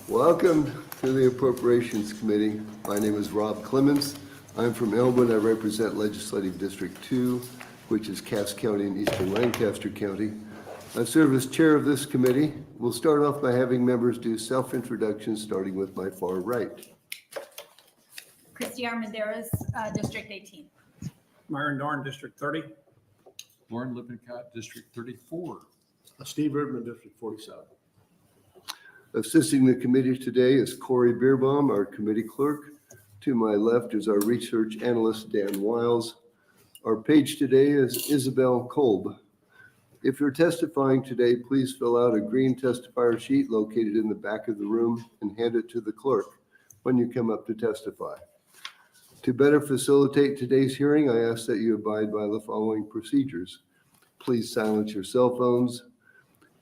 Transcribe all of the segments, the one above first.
Welcome to the Appropriations Committee. My name is Rob Clemens. I'm from Elmwood. I represent Legislative District 2, which is Cass County and Eastern Lancaster County. I serve as chair of this committee. We'll start off by having members do self-introductions, starting with my far right. Christy Armanderas, District 18. Myron Dorn, District 30. Lauren Lippincott, District 34. Steve Erdman, District 47. Assisting the committee today is Corey Beerbaum, our committee clerk. To my left is our research analyst, Dan Wiles. Our page today is Isabel Kolb. If you're testifying today, please fill out a green testifier sheet located in the back of the room and hand it to the clerk when you come up to testify. To better facilitate today's hearing, I ask that you abide by the following procedures. Please silence your cell phones.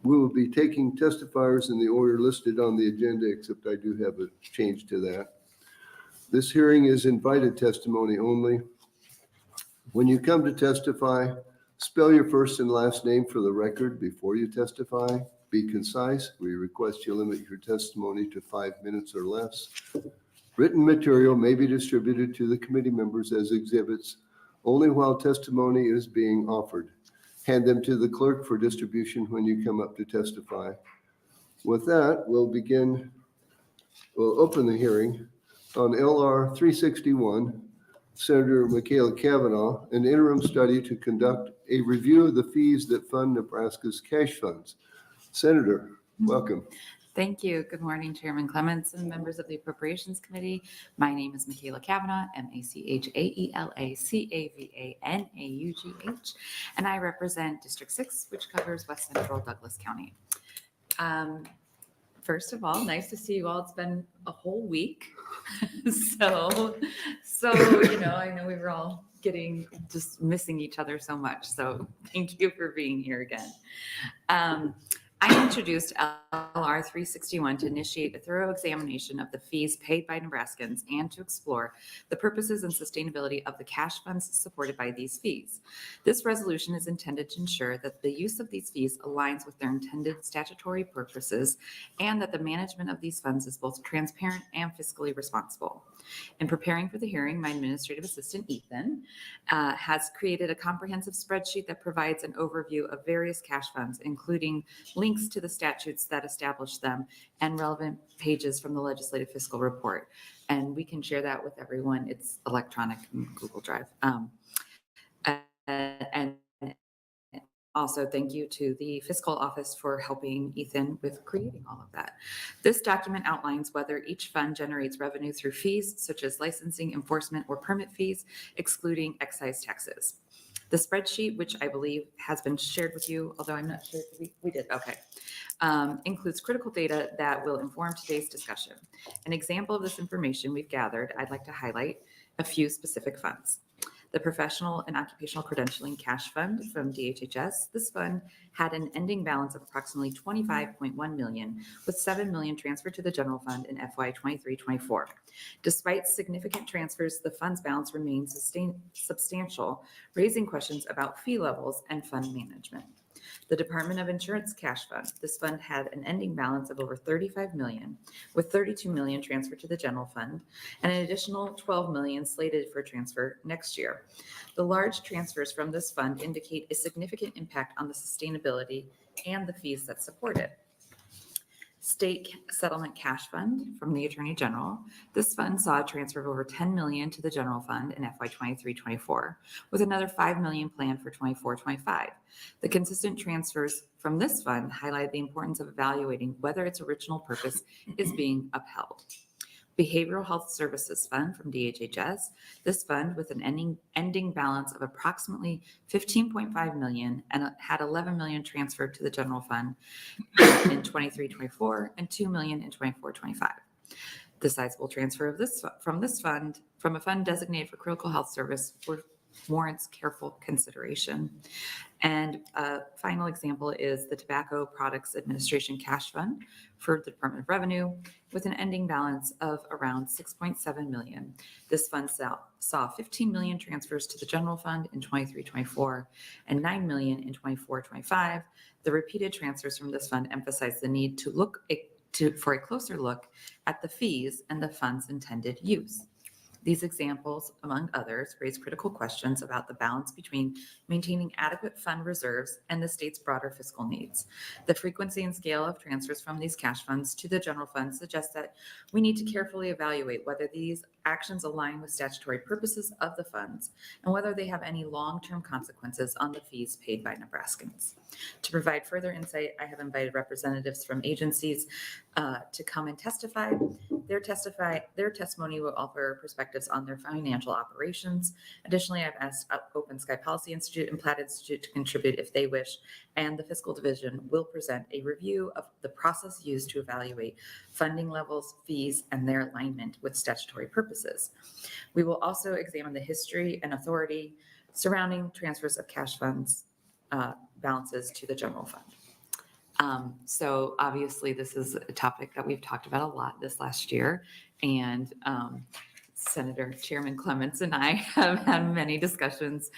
We will be taking testifiers in the order listed on the agenda, except I do have a change to that. This hearing is invited testimony only. When you come to testify, spell your first and last name for the record before you testify. Be concise. We request you limit your testimony to 5 minutes or less. Written material may be distributed to the committee members as exhibits only while testimony is being offered. Hand them to the clerk for distribution when you come up to testify. With that, we'll open the hearing on LR 361. Senator Michaela Cavanaugh, an interim study to conduct a review of the fees that fund Nebraska's cash funds. Senator, welcome. Thank you. Good morning, Chairman Clements and members of the Appropriations Committee. My name is Michaela Cavanaugh, MachaelaCavanaughh, and I represent District 6, which covers West Central Douglas County. First of all, nice to see you all. It's been a whole week. So, I know we were all just missing each other so much. So thank you for being here again. I introduced LR 361 to initiate a thorough examination of the fees paid by Nebraskans and to explore the purposes and sustainability of the cash funds supported by these fees. This resolution is intended to ensure that the use of these fees aligns with their intended statutory purposes and that the management of these funds is both transparent and fiscally responsible. In preparing for the hearing, my administrative assistant, Ethan, has created a comprehensive spreadsheet that provides an overview of various cash funds, including links to the statutes that establish them and relevant pages from the legislative fiscal report. And we can share that with everyone. It's electronic in Google Drive. And also, thank you to the fiscal office for helping Ethan with creating all of that. This document outlines whether each fund generates revenue through fees, such as licensing, enforcement, or permit fees, excluding excise taxes. The spreadsheet, which I believe has been shared with you, although I'm not sure if we did, okay, includes critical data that will inform today's discussion. An example of this information we've gathered, I'd like to highlight a few specific funds. The Professional and Occupational Credentialing Cash Fund from DHHS. This fund had an ending balance of approximately $25.1 million, with $7 million transferred to the general fund in FY 23-24. Despite significant transfers, the fund's balance remains substantial, raising questions about fee levels and fund management. The Department of Insurance Cash Fund. This fund had an ending balance of over $35 million, with $32 million transferred to the general fund and an additional $12 million slated for transfer next year. The large transfers from this fund indicate a significant impact on the sustainability and the fees that support it. State Settlement Cash Fund from the Attorney General. This fund saw a transfer of over $10 million to the general fund in FY 23-24, with another $5 million planned for 24-25. The consistent transfers from this fund highlight the importance of evaluating whether its original purpose is being upheld. Behavioral Health Services Fund from DHHS. This fund, with an ending balance of approximately $15.5 million and had $11 million transferred to the general fund in 23-24 and $2 million in 24-25. The sizable transfer of from a fund designated for critical health service warrants careful consideration. And a final example is the Tobacco Products Administration Cash Fund for the Department of Revenue, with an ending balance of around $6.7 million. This fund saw 15 million transfers to the general fund in 23-24 and 9 million in 24-25. The repeated transfers from this fund emphasize the need to look for a closer look at the fees and the fund's intended use. These examples, among others, raise critical questions about the balance between maintaining adequate fund reserves and the state's broader fiscal needs. The frequency and scale of transfers from these cash funds to the general fund suggests that we need to carefully evaluate whether these actions align with statutory purposes of the funds and whether they have any long-term consequences on the fees paid by Nebraskans. To provide further insight, I have invited representatives from agencies to come and testify. Their testimony will offer perspectives on their financial operations. Additionally, I've asked Open Sky Policy Institute and Platt Institute to contribute if they wish, and the Fiscal Division will present a review of the process used to evaluate funding levels, fees, and their alignment with statutory purposes. We will also examine the history and authority surrounding transfers of cash funds balances to the general fund. So obviously this is a topic that we've talked about a lot this last year, and Senator Chairman Clements and I have had many discussions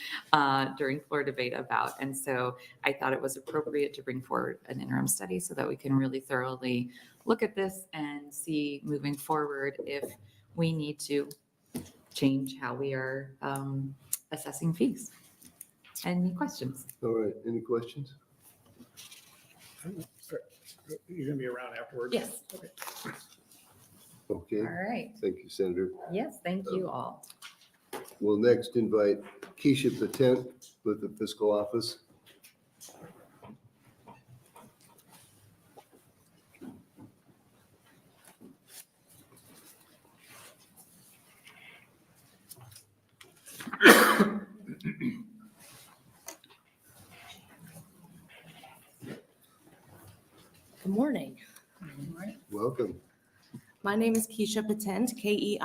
during floor debate about, and so I thought it was appropriate to bring forward an interim study so that we can really thoroughly look at this and see moving forward if we need to change how we are assessing fees. Any questions? All right, any questions? You're gonna be around afterwards? Yes. Okay, All right. thank you, Senator. Yes, thank you all. We'll next invite Keisha Patent with the Fiscal Office. Good morning. Welcome. My name is Keisha Patent, Keishapatent,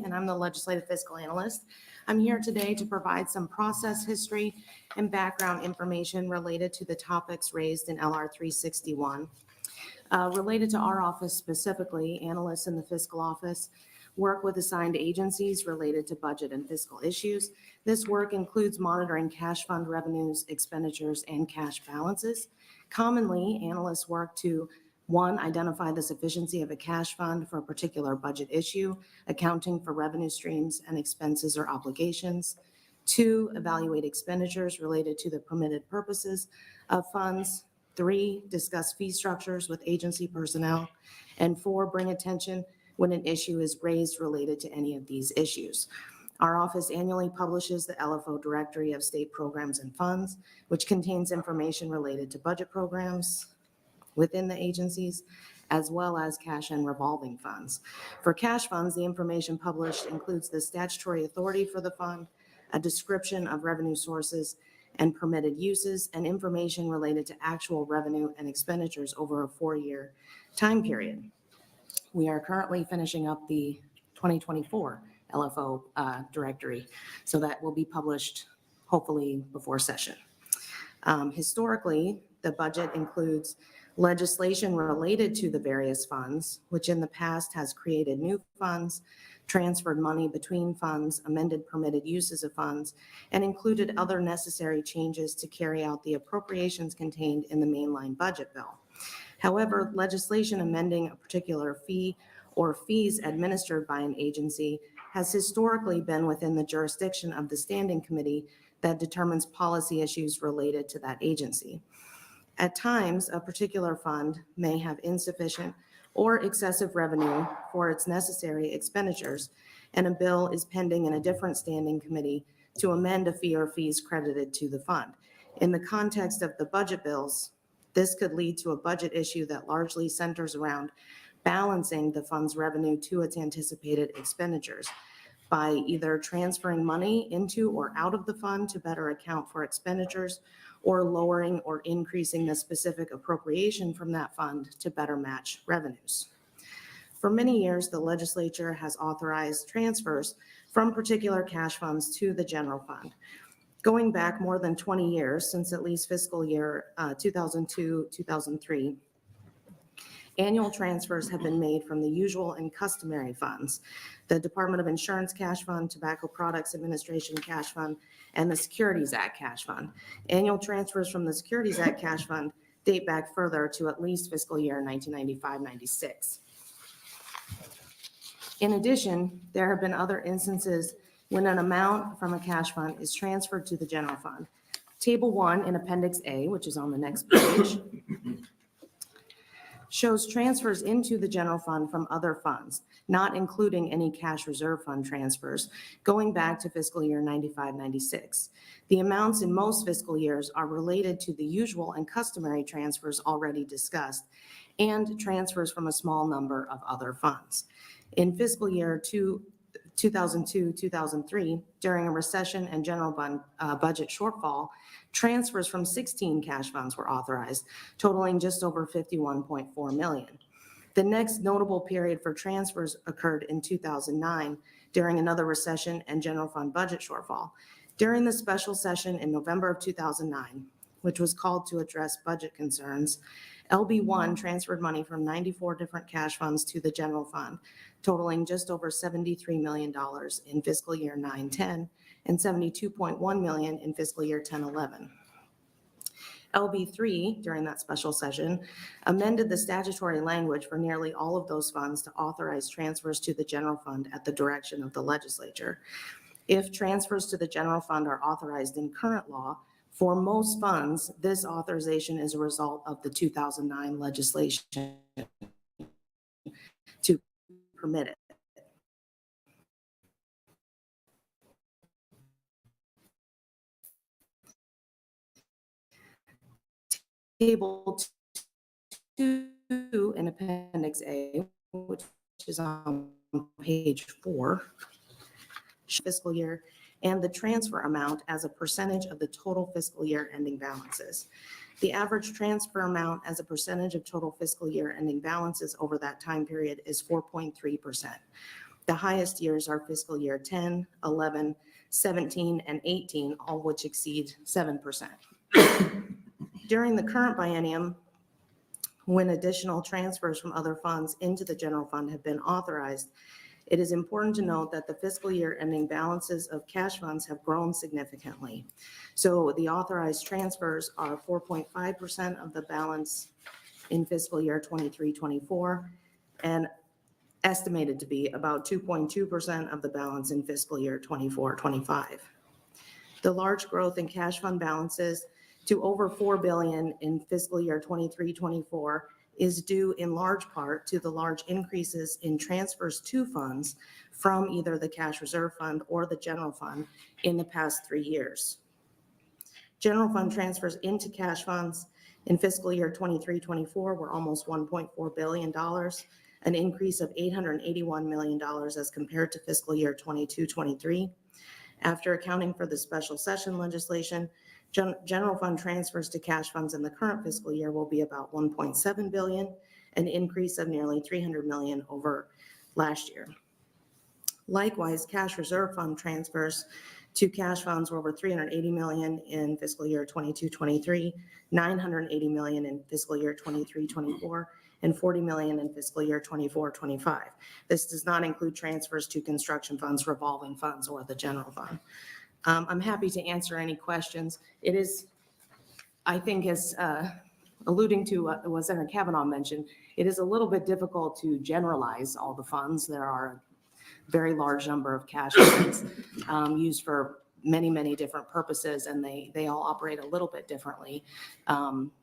and I'm the Legislative Fiscal Analyst. I'm here today to provide some process history and background information related to the topics raised in LR 361. Related to our office specifically, analysts in the Fiscal Office work with assigned agencies related to budget and fiscal issues. This work includes monitoring cash fund revenues, expenditures, and cash balances. Commonly, analysts work to, 1, identify the sufficiency of a cash fund for a particular budget issue, accounting for revenue streams and expenses or obligations. 2, evaluate expenditures related to the permitted purposes of funds. 3, discuss fee structures with agency personnel. And 4, bring attention when an issue is raised related to any of these issues. Our office annually publishes the LFO Directory of State Programs and Funds, which contains information related to budget programs within the agencies, as well as cash and revolving funds. For cash funds, the information published includes the statutory authority for the fund, a description of revenue sources and permitted uses, and information related to actual revenue and expenditures over a 4-year time period. We are currently finishing up the 2024 LFO directory, so that will be published hopefully before session. Historically, the budget includes legislation related to the various funds, which in the past has created new funds, transferred money between funds, amended permitted uses of funds, and included other necessary changes to carry out the appropriations contained in the mainline budget bill. However, legislation amending a particular fee or fees administered by an agency has historically been within the jurisdiction of the standing committee that determines policy issues related to that agency. At times, a particular fund may have insufficient or excessive revenue for its necessary expenditures, and a bill is pending in a different standing committee to amend a fee or fees credited to the fund. In the context of the budget bills, this could lead to a budget issue that largely centers around balancing the fund's revenue to its anticipated expenditures by either transferring money into or out of the fund to better account for expenditures, or lowering or increasing the specific appropriation from that fund to better match revenues. For many years, the legislature has authorized transfers from particular cash funds to the general fund. Going back more than 20 years, since at least fiscal year 2002-2003, annual transfers have been made from the usual and customary funds, the Department of Insurance Cash Fund, Tobacco Products Administration Cash Fund, and the Securities Act Cash Fund. Annual transfers from the Securities Act Cash Fund date back further to at least fiscal year 1995-96. In addition, there have been other instances when an amount from a cash fund is transferred to the general fund. Table 1 in Appendix A, which is on the next page, shows transfers into the general fund from other funds, not including any cash reserve fund transfers, going back to fiscal year 95-96. The amounts in most fiscal years are related to the usual and customary transfers already discussed, and transfers from a small number of other funds. In fiscal year 2002-2003, during a recession and general budget shortfall, transfers from 16 cash funds were authorized, totaling just over $51.4 million. The next notable period for transfers occurred in 2009 during another recession and general fund budget shortfall. During the special session in November of 2009, which was called to address budget concerns, LB1 transferred money from 94 different cash funds to the general fund, totaling just over $73 million in fiscal year 9-10 and $72.1 million in fiscal year 10-11. LB3, during that special session, amended the statutory language for nearly all of those funds to authorize transfers to the general fund at the direction of the legislature. If transfers to the general fund are authorized in current law, for most funds, this authorization is a result of the 2009 legislation to permit it. Table 2 in Appendix A, which is on page 4, fiscal year, and the transfer amount as a percentage of the total fiscal year ending balances. The average transfer amount as a percentage of total fiscal year ending balances over that time period is 4.3%. The highest years are fiscal year 10, 11, 17, and 18, all which exceed 7%. During the current biennium, when additional transfers from other funds into the general fund have been authorized, it is important to note that the fiscal year ending balances of cash funds have grown significantly. So the authorized transfers are 4.5% of the balance in fiscal year 23-24 and estimated to be about 2.2% of the balance in fiscal year 24-25. The large growth in cash fund balances to over $4 billion in fiscal year 23-24 is due in large part to the large increases in transfers to funds from either the cash reserve fund or the general fund in the past 3 years. General fund transfers into cash funds in fiscal year 23-24 were almost $1.4 billion, an increase of $881 million as compared to fiscal year 22-23. After accounting for the special session legislation, general fund transfers to cash funds in the current fiscal year will be about $1.7 billion, an increase of nearly $300 million over last year. Likewise, cash reserve fund transfers to cash funds were over $380 million in fiscal year 22-23, $980 million in fiscal year 23-24, and $40 million in fiscal year 24-25. This does not include transfers to construction funds, revolving funds, or the general fund. I'm happy to answer any questions. It is, I think, as alluding to what Senator Cavanaugh mentioned, it is a little bit difficult to generalize all the funds. There are a very large number of cash funds used for many, many different purposes, and they all operate a little bit differently.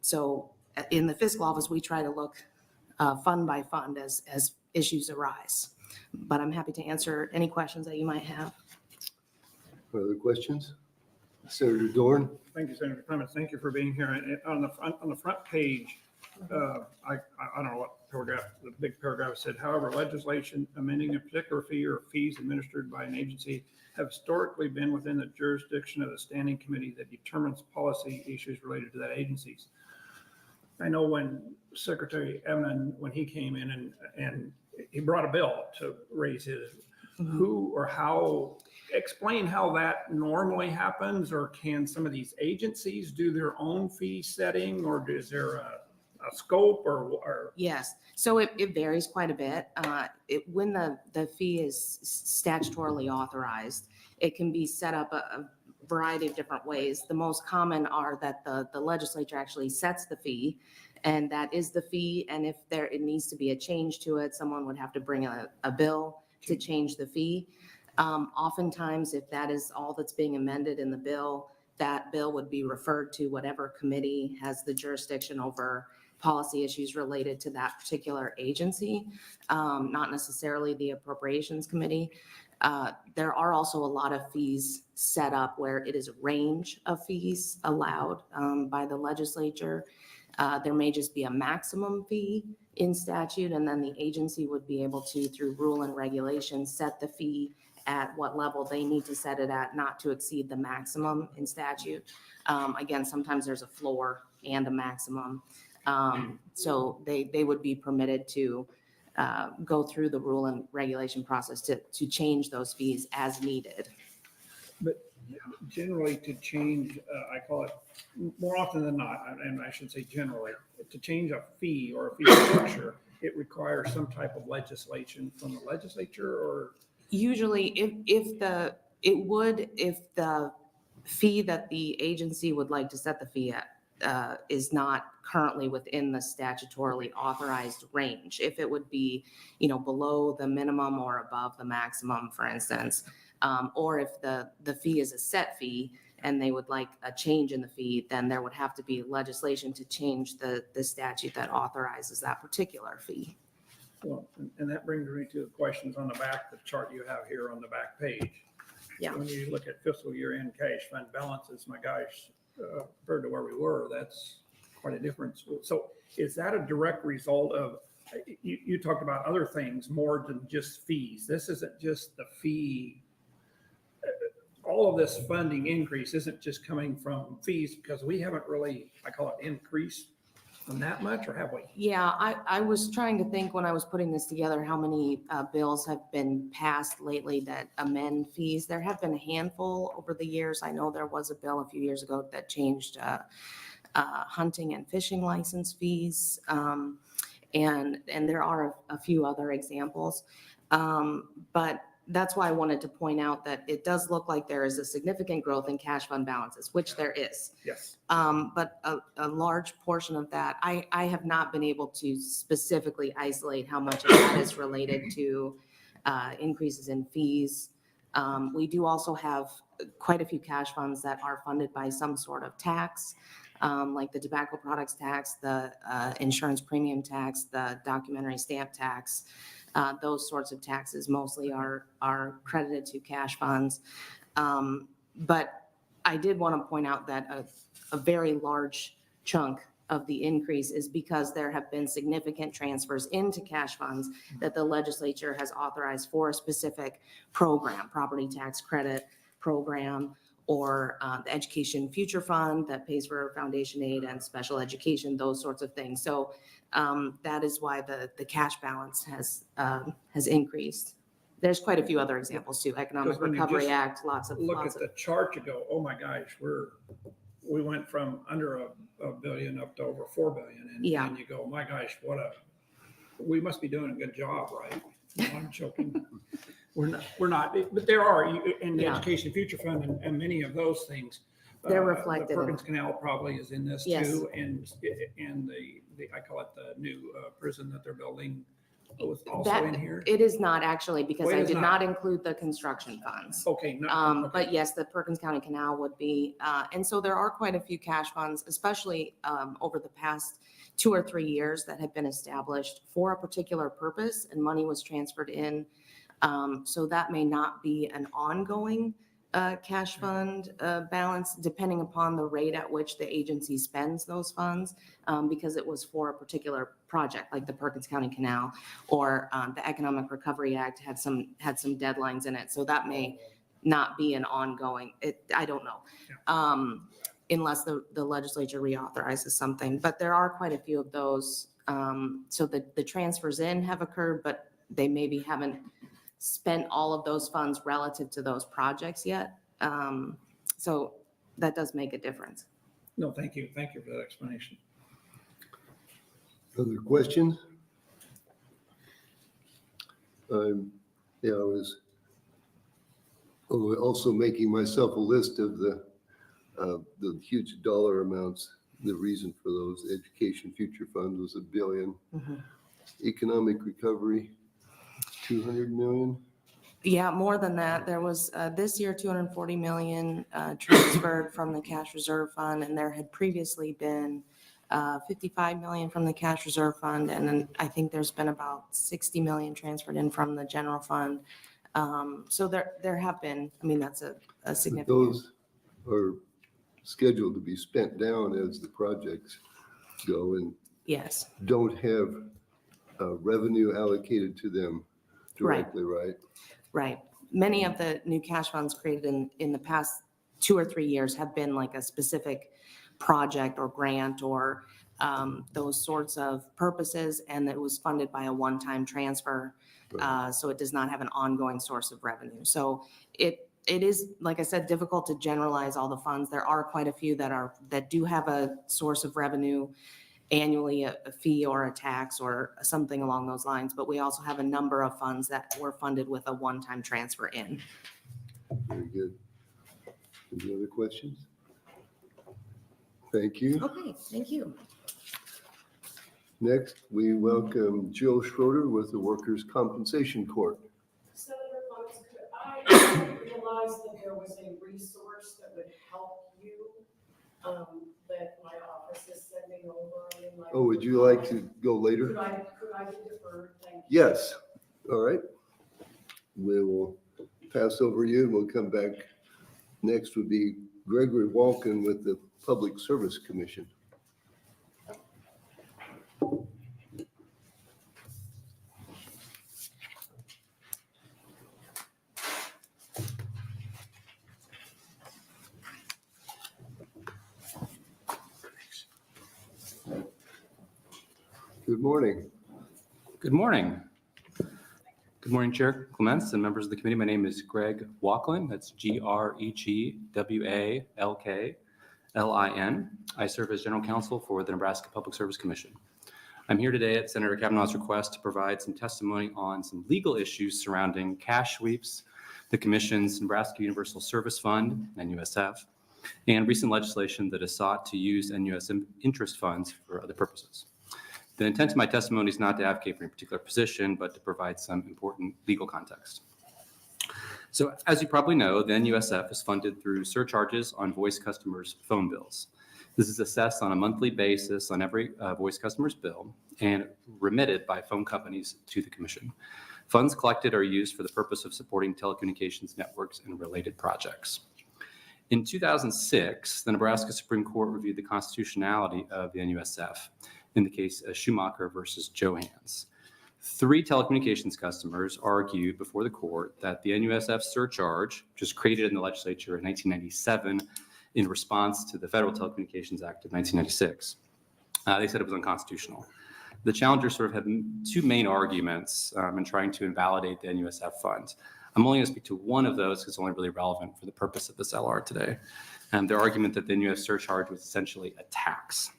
So in the fiscal office, we try to look fund by fund as issues arise. But I'm happy to answer any questions that you might have. Other questions? Senator Dorn? Thank you, Senator Clements. Thank you for being here. And on the front page, I don't know what paragraph, the big paragraph said, however, legislation amending a particular fee or fees administered by an agency have historically been within the jurisdiction of the standing committee that determines policy issues related to that agencies. I know when Secretary Evans, when he came in and he brought a bill to raise his, who or how, explain how that normally happens, or can some of these agencies do their own fee setting, or is there a scope or? Yes, so it varies quite a bit. When the fee is statutorily authorized, it can be set up variety of different ways. The most common are that the legislature actually sets the fee, and that is the fee. And if it needs to be a change to it, someone would have to bring a bill to change the fee. Oftentimes, if that is all that's being amended in the bill, that bill would be referred to whatever committee has the jurisdiction over policy issues related to that particular agency, not necessarily the Appropriations Committee. There are also a lot of fees set up where it is a range of fees allowed by the legislature. There may just be a maximum fee in statute, and then the agency would be able to, through rule and regulation, set the fee at what level they need to set it at, not to exceed the maximum in statute. Again, sometimes there's a floor and a maximum. So they would be permitted to go through the rule and regulation process to change those fees as needed. But generally to change, I call it more often than not, and I should say generally, to change a fee or a fee structure, it requires some type of legislation from the legislature or? Usually, if the fee that the agency would like to set the fee at is not currently within the statutorily authorized range, if it would be, below the minimum or above the maximum, for instance, or if the fee is a set fee and they would like a change in the fee, then there would have to be legislation to change the statute that authorizes that particular fee. Well, and that brings me to the questions on the back, the chart you have here on the back page. Yeah. When you look at fiscal year end cash fund balances, my gosh, compared to where we were, that's quite a difference. So is that a direct result of, you talked about other things more than just fees. This isn't just the fee. All of this funding increase isn't just coming from fees because we haven't really, I call it increased on that much, or have we? Yeah, I was trying to think when I was putting this together, how many bills have been passed lately that amend fees. There have been a handful over the years. I know there was a bill a few years ago that changed hunting and fishing license fees. And there are a few other examples. But that's why I wanted to point out that it does look like there is a significant growth in cash fund balances, which there is. Yes. But a large portion of that, I have not been able to specifically isolate how much of that is related to increases in fees. We do also have quite a few cash funds that are funded by some sort of tax, like the tobacco products tax, the insurance premium tax, the documentary stamp tax. Those sorts of taxes mostly are credited to cash funds. But I did want to point out that a very large chunk of the increase is because there have been significant transfers into cash funds that the legislature has authorized for a specific program, property tax credit program, or the Education Future Fund that pays for foundation aid and special education, those sorts of things. So that is why the cash balance has increased. There's quite a few other examples too. Economic Because when you Recovery just Act, lots of. Look at the chart, you go, oh my gosh, we went from under a billion up to over 4 billion. Yeah. And you go, my gosh, we must be doing a good job, right? No, I'm joking. We're not, but there are, in the Yeah. Education Future Fund and many of those things. They're reflected The in Perkins Canal probably is in this Yes. too. And the I call it the new prison that they're building was also That, in here. it is not actually, because Oh, it I is did not. not include the construction funds. Okay. Okay. But yes, the Perkins County Canal would be, and so there are quite a few cash funds, especially over the past 2 or 3 years, that have been established for a particular purpose, and money was transferred in. So that may not be an ongoing cash fund balance, depending upon the rate at which the agency spends those funds, because it was for a particular project, like the Perkins County Canal, or the Economic Recovery Act had some deadlines in it. So that may not be an ongoing, I don't know, unless the legislature reauthorizes something. But there are quite a few of those. So the transfers in have occurred, but they maybe haven't spent all of those funds relative to those projects yet. So that does make a difference. No, thank you. Thank you for that explanation. Other questions? I Oh, also making myself a list of the huge dollar amounts. The reason for those: Education Future Fund was $1 billion. Mhm. Economic Recovery, 200 million. Yeah, more than that. There was this year 240 million transferred from the cash reserve fund, and there had previously been 55 million from the cash reserve fund, and then I think there's been about 60 million transferred in from the general fund. So there have been. I mean, that's a significant. Those are scheduled to be spent down as the projects go and Yes. don't have revenue allocated to them directly, right? Right. Many of the new cash funds created in the past 2 or 3 years have been like a specific project or grant or those sorts of purposes, and it was funded by a one-time transfer. So it does not have an ongoing source of revenue. So it is, like I said, difficult to generalize all the funds. There are quite a few that do have a source of revenue annually, a fee or a tax or something along those lines. But we also have a number of funds that were funded with a one-time transfer in. Very good. Any other questions? Thank you. Okay, thank you. Next, we welcome Jill Schroeder with the Workers' Compensation Court. Senator Clemens, I realized that there was a resource that would help you that my office is sending over. I mean, like, Oh, would you like to go later? Could I be deferred? Thank you. Yes. All right. We will pass over you and we'll come back. Next would be Gregory Walken with the Public Service Commission. Good morning. Good morning. Good morning, Chair Clements and members of the committee. My name is Greg Walklin. That's GregWalklin. I serve as General Counsel for the Nebraska Public Service Commission. I'm here today at Senator Cavanaugh's request to provide some testimony on some legal issues surrounding cash sweeps, the Commission's Nebraska Universal Service Fund, NUSF, and recent legislation that has sought to use NUS interest funds for other purposes. The intent of my testimony is not to advocate for any particular position, but to provide some important legal context. So as you probably know, the NUSF is funded through surcharges on voice customers' phone bills. This is assessed on a monthly basis on every voice customer's bill and remitted by phone companies to the Commission. Funds collected are used for the purpose of supporting telecommunications networks and related projects. In 2006, the Nebraska Supreme Court reviewed the constitutionality of the NUSF in the case of Schumacher versus Johans. 3 telecommunications customers argued before the court that the NUSF surcharge, which was created in the legislature in 1997 in response to the Federal Telecommunications Act of 1996, they said it was unconstitutional. The challengers sort of had 2 main arguments in trying to invalidate the NUSF fund. I'm only going to speak to one of those because it's only really relevant for the purpose of this LR today. Their argument that the NUSF surcharge was essentially a tax.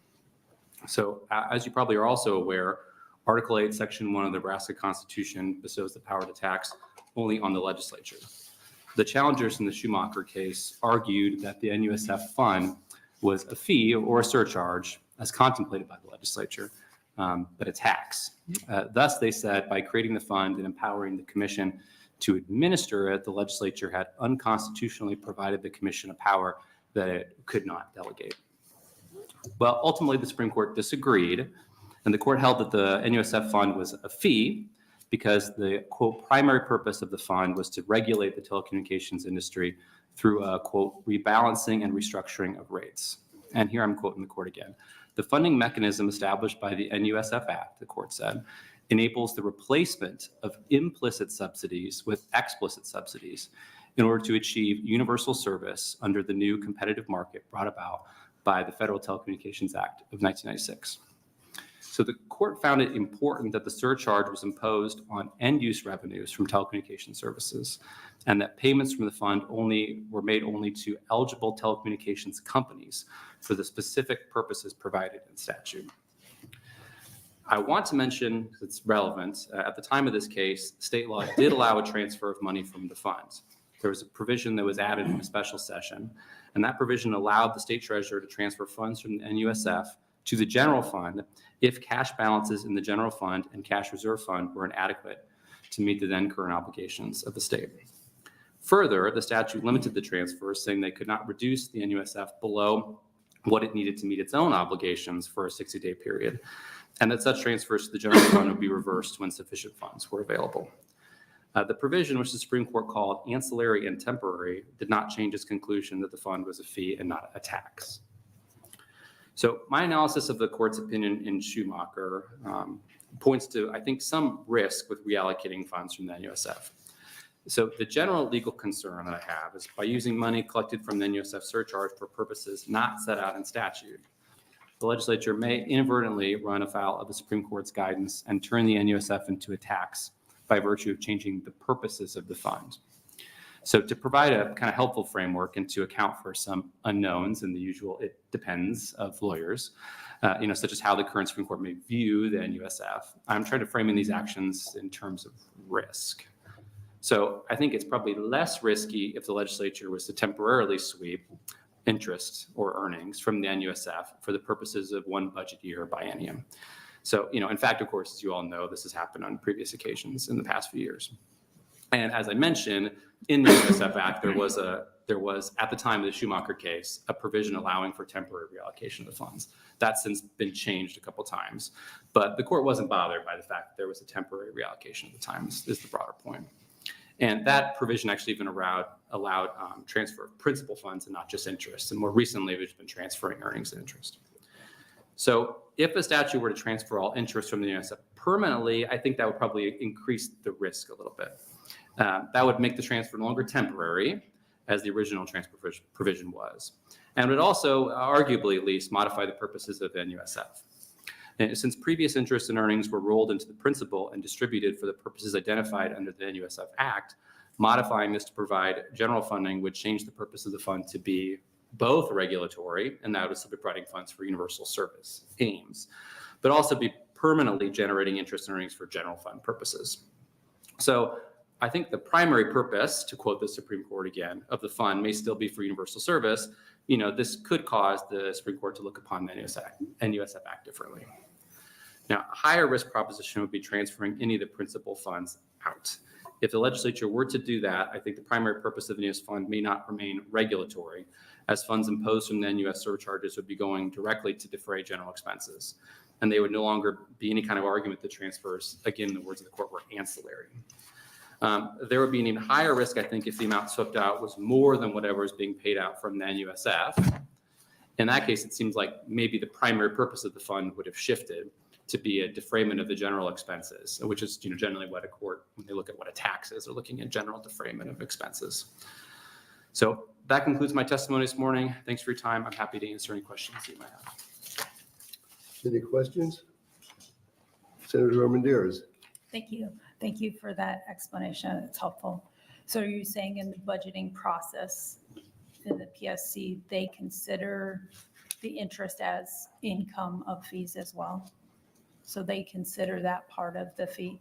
So as you probably are also aware, Article 8, Section 1 of the Nebraska Constitution bestows the power to tax only on the legislature. The challengers in the Schumacher case argued that the NUSF fund was a fee or a surcharge as contemplated by the legislature, but a tax. Thus, they said, by creating the fund and empowering the Commission to administer it, the legislature had unconstitutionally provided the Commission a power that it could not delegate. Well, ultimately, the Supreme Court disagreed, and the court held that the NUSF fund was a fee because the, quote, primary purpose of the fund was to regulate the telecommunications industry through a, quote, rebalancing and restructuring of rates. And here I'm quoting the court again. The funding mechanism established by the NUSF Act, the court said, enables the replacement of implicit subsidies with explicit subsidies in order to achieve universal service under the new competitive market brought about by the Federal Telecommunications Act of 1996. So the court found it important that the surcharge was imposed on end-use revenues from telecommunications services, and that payments from the fund were made only to eligible telecommunications companies for the specific purposes provided in statute. I want to mention, because it's relevant, at the time of this case, state law did allow a transfer of money from the fund. there was a provision that was added in a special session, and that provision allowed the state treasurer to transfer funds from the NUSF to the general fund if cash balances in the general fund and cash reserve fund were inadequate to meet the then current obligations of the state. Further, the statute limited the transfers, saying they could not reduce the NUSF below what it needed to meet its own obligations for a 60-day period, and that such transfers to the general fund would be reversed when sufficient funds were available. The provision, which the Supreme Court called ancillary and temporary, did not change its conclusion that the fund was a fee and not a tax. So my analysis of the court's opinion in Schumacher points to, I think, some risk with reallocating funds from the NUSF. So the general legal concern that I have is by using money collected from the NUSF surcharge for purposes not set out in statute, the legislature may inadvertently run afoul of the Supreme Court's guidance and turn the NUSF into a tax by virtue of changing the purposes of the fund. So to provide a kind of helpful framework and to account for some unknowns in the usual it depends of lawyers, such as how the current Supreme Court may view the NUSF, I'm trying to frame in these actions in terms of risk. So I think it's probably less risky if the legislature was to temporarily sweep interest or earnings from the NUSF for the purposes of one budget year or biennium. So, in fact, of course, as you all know, this has happened on previous occasions in the past few years. And as I mentioned, in the NUSF Act, there was, at the time of the Schumacher case, a provision allowing for temporary reallocation of the funds. That's since been changed a couple times. But the court wasn't bothered by the fact that there was a temporary reallocation at the time, is the broader point. And that provision actually even allowed transfer of principal funds and not just interest. And more recently, we've been transferring earnings and interest. So if a statute were to transfer all interest from the NUSF permanently, I think that would probably increase the risk a little bit. That would make the transfer no longer temporary, as the original transfer provision was, and would also, arguably at least, modify the purposes of the NUSF. And since previous interest and earnings were rolled into the principal and distributed for the purposes identified under the NUSF Act, modifying this to provide general funding would change the purpose of the fund to be both regulatory, and that would still be providing funds for universal service aims, but also be permanently generating interest and earnings for general fund purposes. So I think the primary purpose, to quote the Supreme Court again, of the fund may still be for universal service. This could cause the Supreme Court to look upon the NUSF Act differently. Now, a higher risk proposition would be transferring any of the principal funds out. If the legislature were to do that, I think the primary purpose of the NUS fund may not remain regulatory, as funds imposed from the NUS surcharges would be going directly to defray general expenses. And they would no longer be any kind of argument that transfers, again, in the words of the court, were ancillary. There would be an even higher risk, I think, if the amount swept out was more than whatever is being paid out from the NUSF. In that case, it seems like maybe the primary purpose of the fund would have shifted to be a defrayment of the general expenses, which is generally what a court, when they look at what a tax is, they're looking at general defrayment of expenses. So that concludes my testimony this morning. Thanks for your time. I'm happy to answer any questions you might have. Any questions? Senator Armendariz. Thank you. Thank you for that explanation. It's helpful. So are you saying in the budgeting process in the PSC, they consider the interest as income of fees as well? So they consider that part of the fee?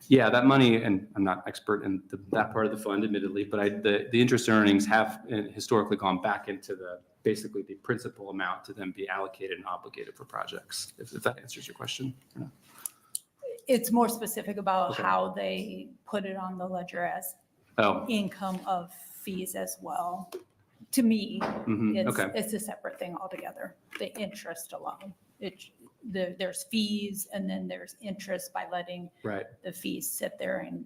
Yeah, that money, and I'm not expert in that part of the fund, admittedly, but the interest earnings have historically gone back into basically the principal amount to then be allocated and obligated for projects, if that answers your question. It's more specific about Okay. how they put it on the ledger as income of fees as well. To me, it's a separate thing altogether, the interest alone. There's fees and then there's interest by letting the fees sit there and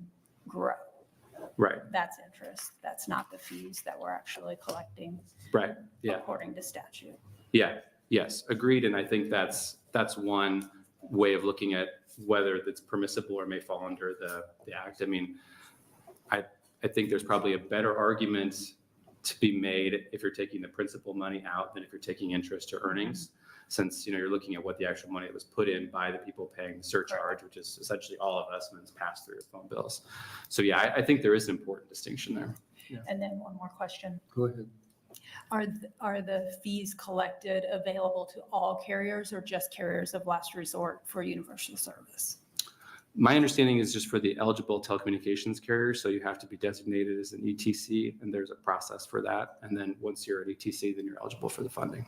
grow. Right. That's interest. That's not the fees that we're actually collecting. Right. Yeah. According to statute. Yeah. Yes. Agreed. And I think that's one way of looking at whether that's permissible or may fall under the act. I mean, I think there's probably a better argument to be made if you're taking the principal money out than if you're taking interest or earnings, since you're looking at what the actual money that was put in by the people paying the surcharge, which is essentially all of us when it's passed through phone bills. So yeah, I think there is an important distinction there. Yeah. And then one more question. Go ahead. Are the fees collected available to all carriers or just carriers of last resort for universal service? My understanding is just for the eligible telecommunications carriers, so you have to be designated as an ETC, and there's a process for that. And then once you're an ETC, then you're eligible for the funding.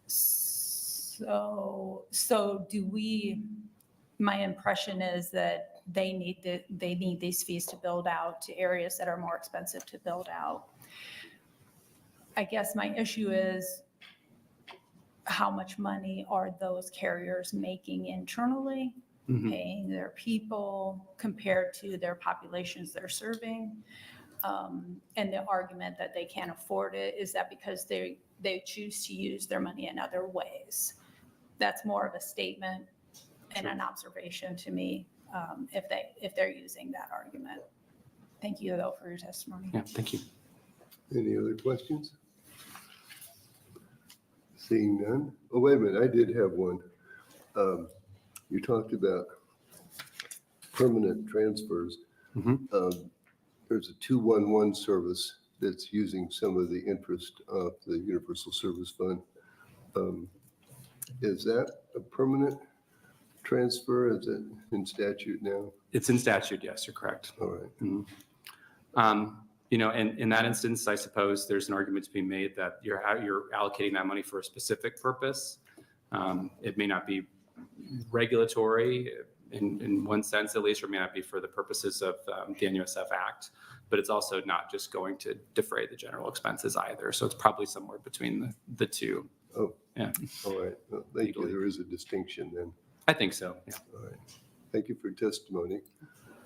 So do we, my impression is that they need these fees to build out to areas that are more expensive to build out. I guess my issue is how much money are those carriers making internally, paying their people compared to their populations they're serving? And the argument that they can't afford it, is that because they choose to use their money in other ways? That's more of a statement and an observation to me, if they're using that argument. Thank you, though, for your testimony. Yeah, thank you. Any other questions? Seeing none. Oh, wait a minute, I did have one. You talked about permanent transfers. There's a 211 service that's using some of the interest of the Universal Service Fund. Is that a permanent transfer? Is it in statute now? It's in statute, yes, you're correct. All right. You know, and in that instance, I suppose there's an argument to be made that you're allocating that money for a specific purpose. It may not be regulatory in one sense, at least, or may not be for the purposes of the NUSF Act, but it's also not just going to defray the general expenses either. So it's probably somewhere between the two. Oh, yeah. All right. Well, thank you. There is a distinction then. I think so. Yeah. All right. Thank you for your testimony.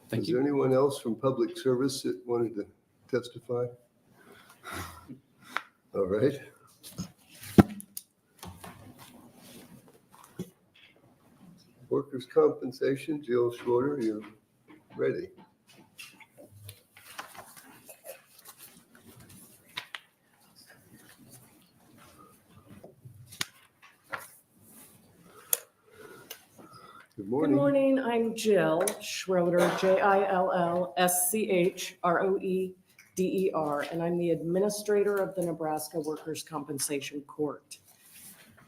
Thank Is you. there anyone else from public service that wanted to testify? All right. Workers' compensation, Jill Schroeder, you're ready. Good Good morning. morning, I'm Jill Schroeder, JILLSCHROEDER, and I'm the administrator of the Nebraska Workers' Compensation Court.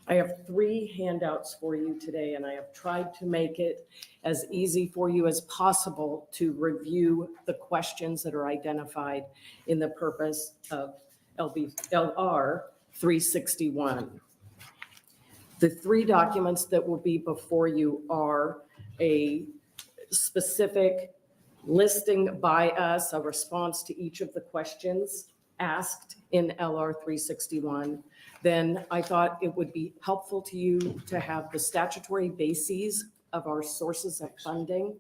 I have 3 handouts for you today, and I have tried to make it as easy for you as possible to review the questions that are identified in the purpose of LR 361. The 3 documents that will be before you are a specific listing by us, a response to each of the questions asked in LR 361. Then I thought it would be helpful to you to have the statutory bases of our sources of funding.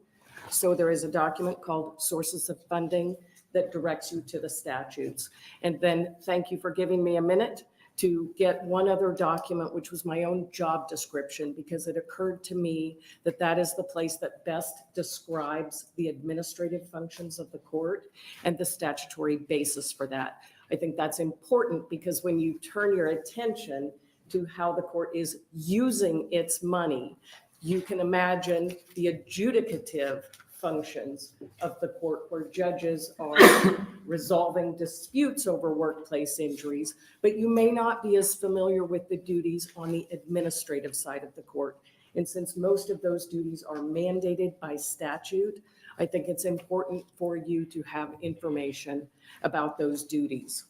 So there is a document called Sources of Funding that directs you to the statutes. And then thank you for giving me a minute to get one other document, which was my own job description, because it occurred to me that that is the place that best describes the administrative functions of the court and the statutory basis for that. I think that's important because when you turn your attention to how the court is using its money, you can imagine the adjudicative functions of the court where judges are resolving disputes over workplace injuries, but you may not be as familiar with the duties on the administrative side of the court. And since most of those duties are mandated by statute, I think it's important for you to have information about those duties.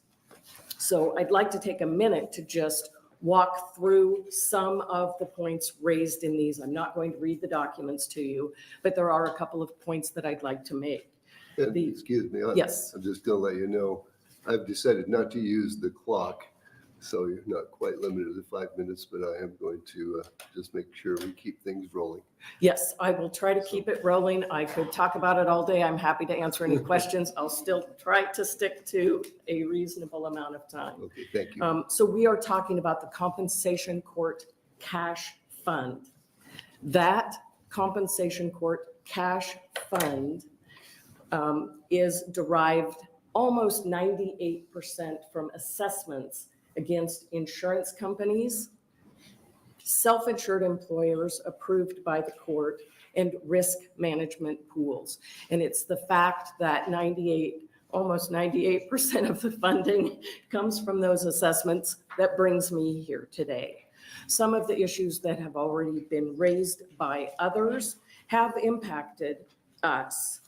So I'd like to take a minute to just walk through some of the points raised in these. I'm not going to read the documents to you, but there are a couple of points that I'd like to make. And excuse me. Yes. I'm just going to let you know, I've decided not to use the clock, so you're not quite limited to 5 minutes, but I am going to just make sure we keep things rolling. Yes, I will try to keep it rolling. I could talk about it all day. I'm happy to answer any questions. I'll still try to stick to a reasonable amount of time. Okay, thank you. So we are talking about the Compensation Court Cash Fund. That Compensation Court Cash Fund is derived almost 98% from assessments against insurance companies, self-insured employers approved by the court, and risk management pools. And it's the fact that almost 98% of the funding comes from those assessments that brings me here today. Some of the issues that have already been raised by others have impacted us.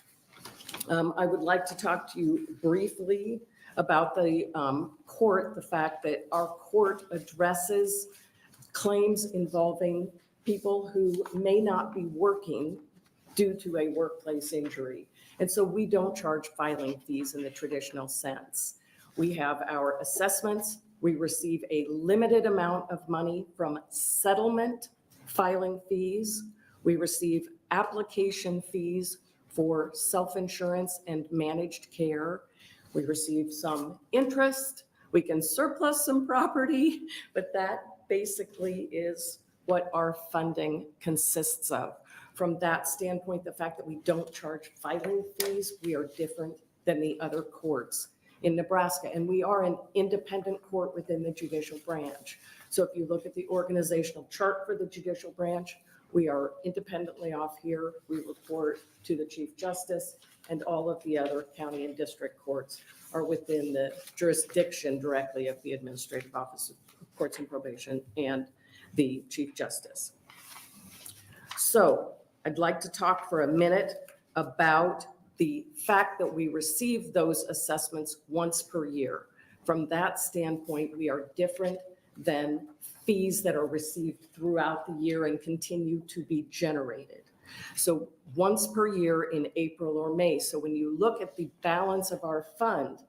I would like to talk to you briefly about the court, the fact that our court addresses claims involving people who may not be working due to a workplace injury. And so we don't charge filing fees in the traditional sense. We have our assessments. We receive a limited amount of money from settlement filing fees. We receive application fees for self-insurance and managed care. We receive some interest. We can surplus some property, but that basically is what our funding consists of. From that standpoint, the fact that we don't charge filing fees, we are different than the other courts in Nebraska. And we are an independent court within the judicial branch. So if you look at the organizational chart for the judicial branch, we are independently off here. We report to the Chief Justice, and all of the other county and district courts are within the jurisdiction directly of the Administrative Office of Courts and Probation and the Chief Justice. So I'd like to talk for a minute about the fact that we receive those assessments once per year. From that standpoint, we are different than fees that are received throughout the year and continue to be generated. So once per year in April or May. So when you look at the balance of our fund,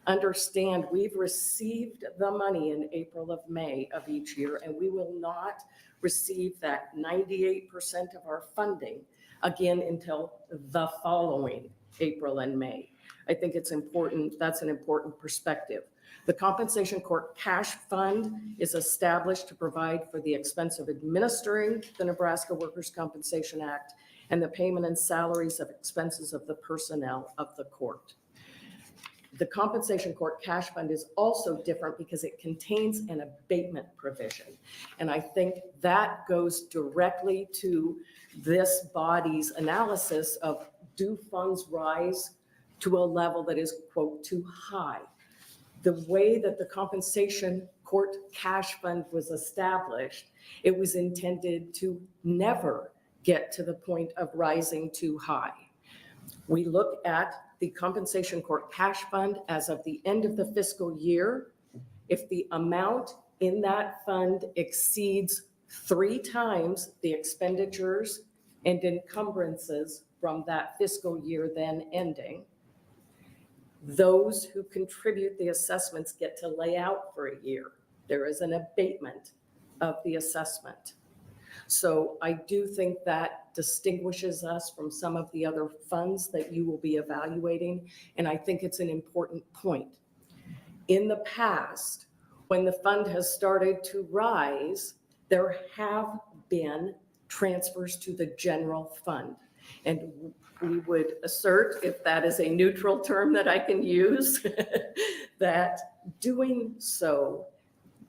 understand we've received the money in April of May of each year, and we will not receive that 98% of our funding again until the following April and May. I think it's important, that's an important perspective. The Compensation Court Cash Fund is established to provide for the expense of administering the Nebraska Workers' Compensation Act and the payment and salaries of expenses of the personnel of the court. The Compensation Court Cash Fund is also different because it contains an abatement provision. And I think that goes directly to this body's analysis of, do funds rise to a level that is, quote, too high? The way that the Compensation Court Cash Fund was established, it was intended to never get to the point of rising too high. We look at the Compensation Court Cash Fund as of the end of the fiscal year. If the amount in that fund exceeds 3 times the expenditures and encumbrances from that fiscal year then ending, those who contribute the assessments get to lay out for a year. There is an abatement of the assessment. So I do think that distinguishes us from some of the other funds that you will be evaluating, and I think it's an important point. In the past, when the fund has started to rise, there have been transfers to the general fund. And we would assert, if that is a neutral term that I can use, that doing so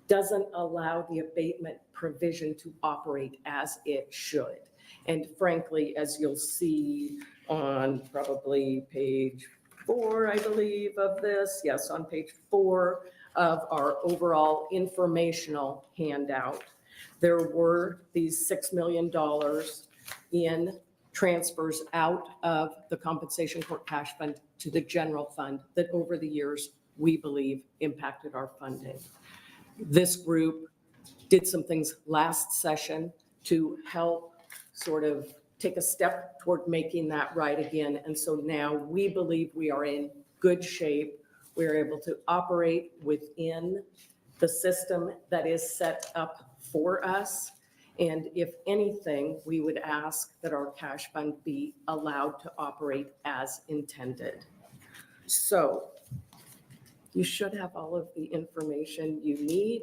doesn't allow the abatement provision to operate as it should. And frankly, as you'll see on probably page 4, I believe, of this, yes, on page 4 of our overall informational handout, there were these $6 million in transfers out of the Compensation Court Cash Fund to the general fund that over the years we believe impacted our funding. This group did some things last session to help sort of take a step toward making that right again. And so now we believe we are in good shape. We're able to operate within the system that is set up for us. And if anything, we would ask that our cash fund be allowed to operate as intended. So you should have all of the information you need.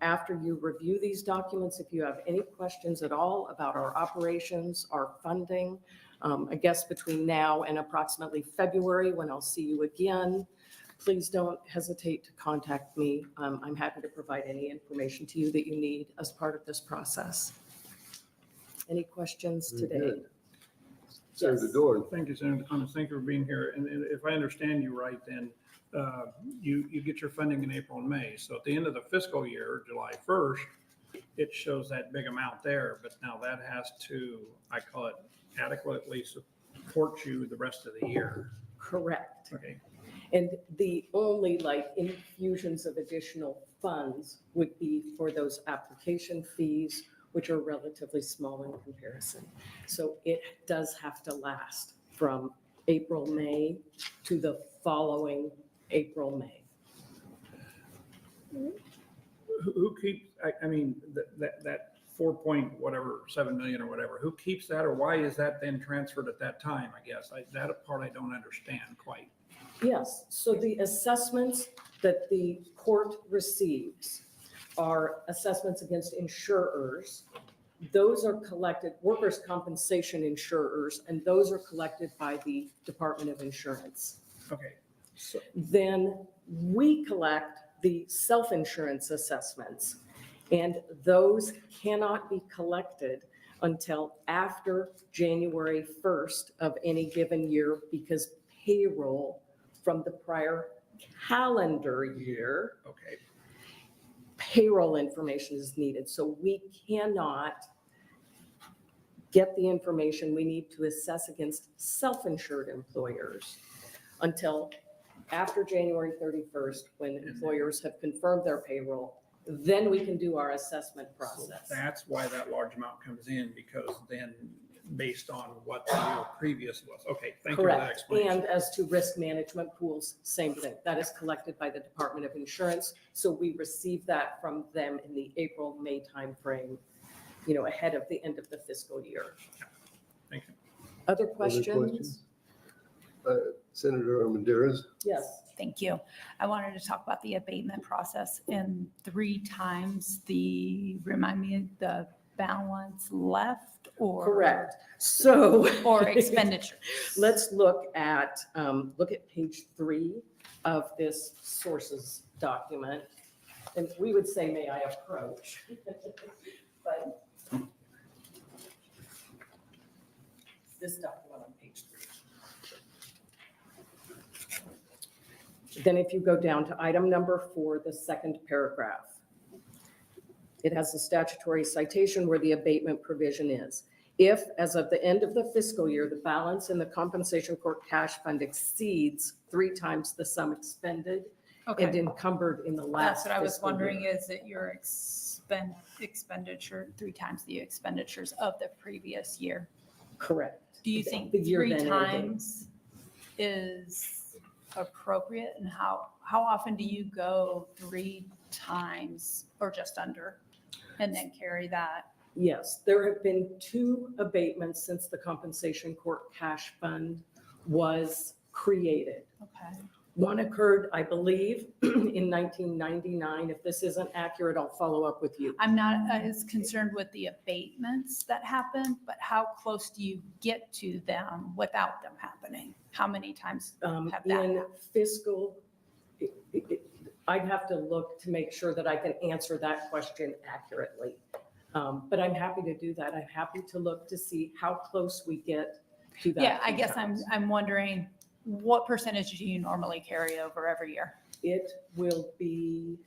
After you review these documents, if you have any questions at all about our operations, our funding, I guess between now and approximately February when I'll see you again, please don't hesitate to contact me. I'm happy to provide any information to you that you need as part of this process. Any questions today? Senator Dorn. Thank you, Senator Clemens. Thank you for being here. And if I understand you right, then you get your funding in April and May. So at the end of the fiscal year, July 1st, it shows that big amount there, but now that has to, I call it adequately support you the rest of the year. Correct. Okay. And the only like infusions of additional funds would be for those application fees, which are relatively small in comparison. So it does have to last from April, May to the following April, May. Who keeps, I mean, that 4.7 million or whatever, who keeps that, or why is that then transferred at that time, I guess? That part I don't understand quite. Yes, so the assessments that the court receives are assessments against insurers. Those are collected, workers' compensation insurers, and those are collected by the Department of Insurance. Okay. So, Then we collect the self-insurance assessments, and those cannot be collected until after January 1st of any given year because payroll from the prior calendar year, okay. payroll information is needed. So we cannot get the information we need to assess against self-insured employers until after January 31st, when employers have confirmed their payroll. Then we can do our assessment process. That's why that large amount comes in, because then based on what the year previous was. Okay, thank you for that Correct. explanation. And as to risk management pools, same thing. That is collected by the Department of Insurance. So we receive that from them in the April, May timeframe, ahead of the end of the fiscal year. Thank you. Other Other questions? Senator Armendariz? Yes. Thank you. I wanted to talk about the abatement process and 3 times remind me, the balance left or? Correct. So. Or expenditure. Let's look at page 3 of this sources document. And we would say, may I approach? But this document on page 3. Then if you go down to item number 4, the second paragraph, it has the statutory citation where the abatement provision is. If, as of the end of the fiscal year, the balance in the compensation court cash fund exceeds 3 times the sum expended and Okay, encumbered in the last that's what I was fiscal wondering, year. is it your expenditure 3 times the expenditures of the previous year? Correct. Do you think The year 3 then ended. times is appropriate, and how often do you go 3 times or just under and then carry that? Yes, there have been 2 abatements since the compensation court cash fund was created. Okay. One occurred, I believe, in 1999. If this isn't accurate, I'll follow up with you. I'm not as concerned with the abatements that happen, but how close do you get to them without them happening? How many times have that In happened? fiscal, I'd have to look to make sure that I can answer that question accurately. But I'm happy to do that. I'm happy to look to see how close we get to that. Yeah, I 3 guess times. I'm wondering, what percentage do you normally carry over every year? It will be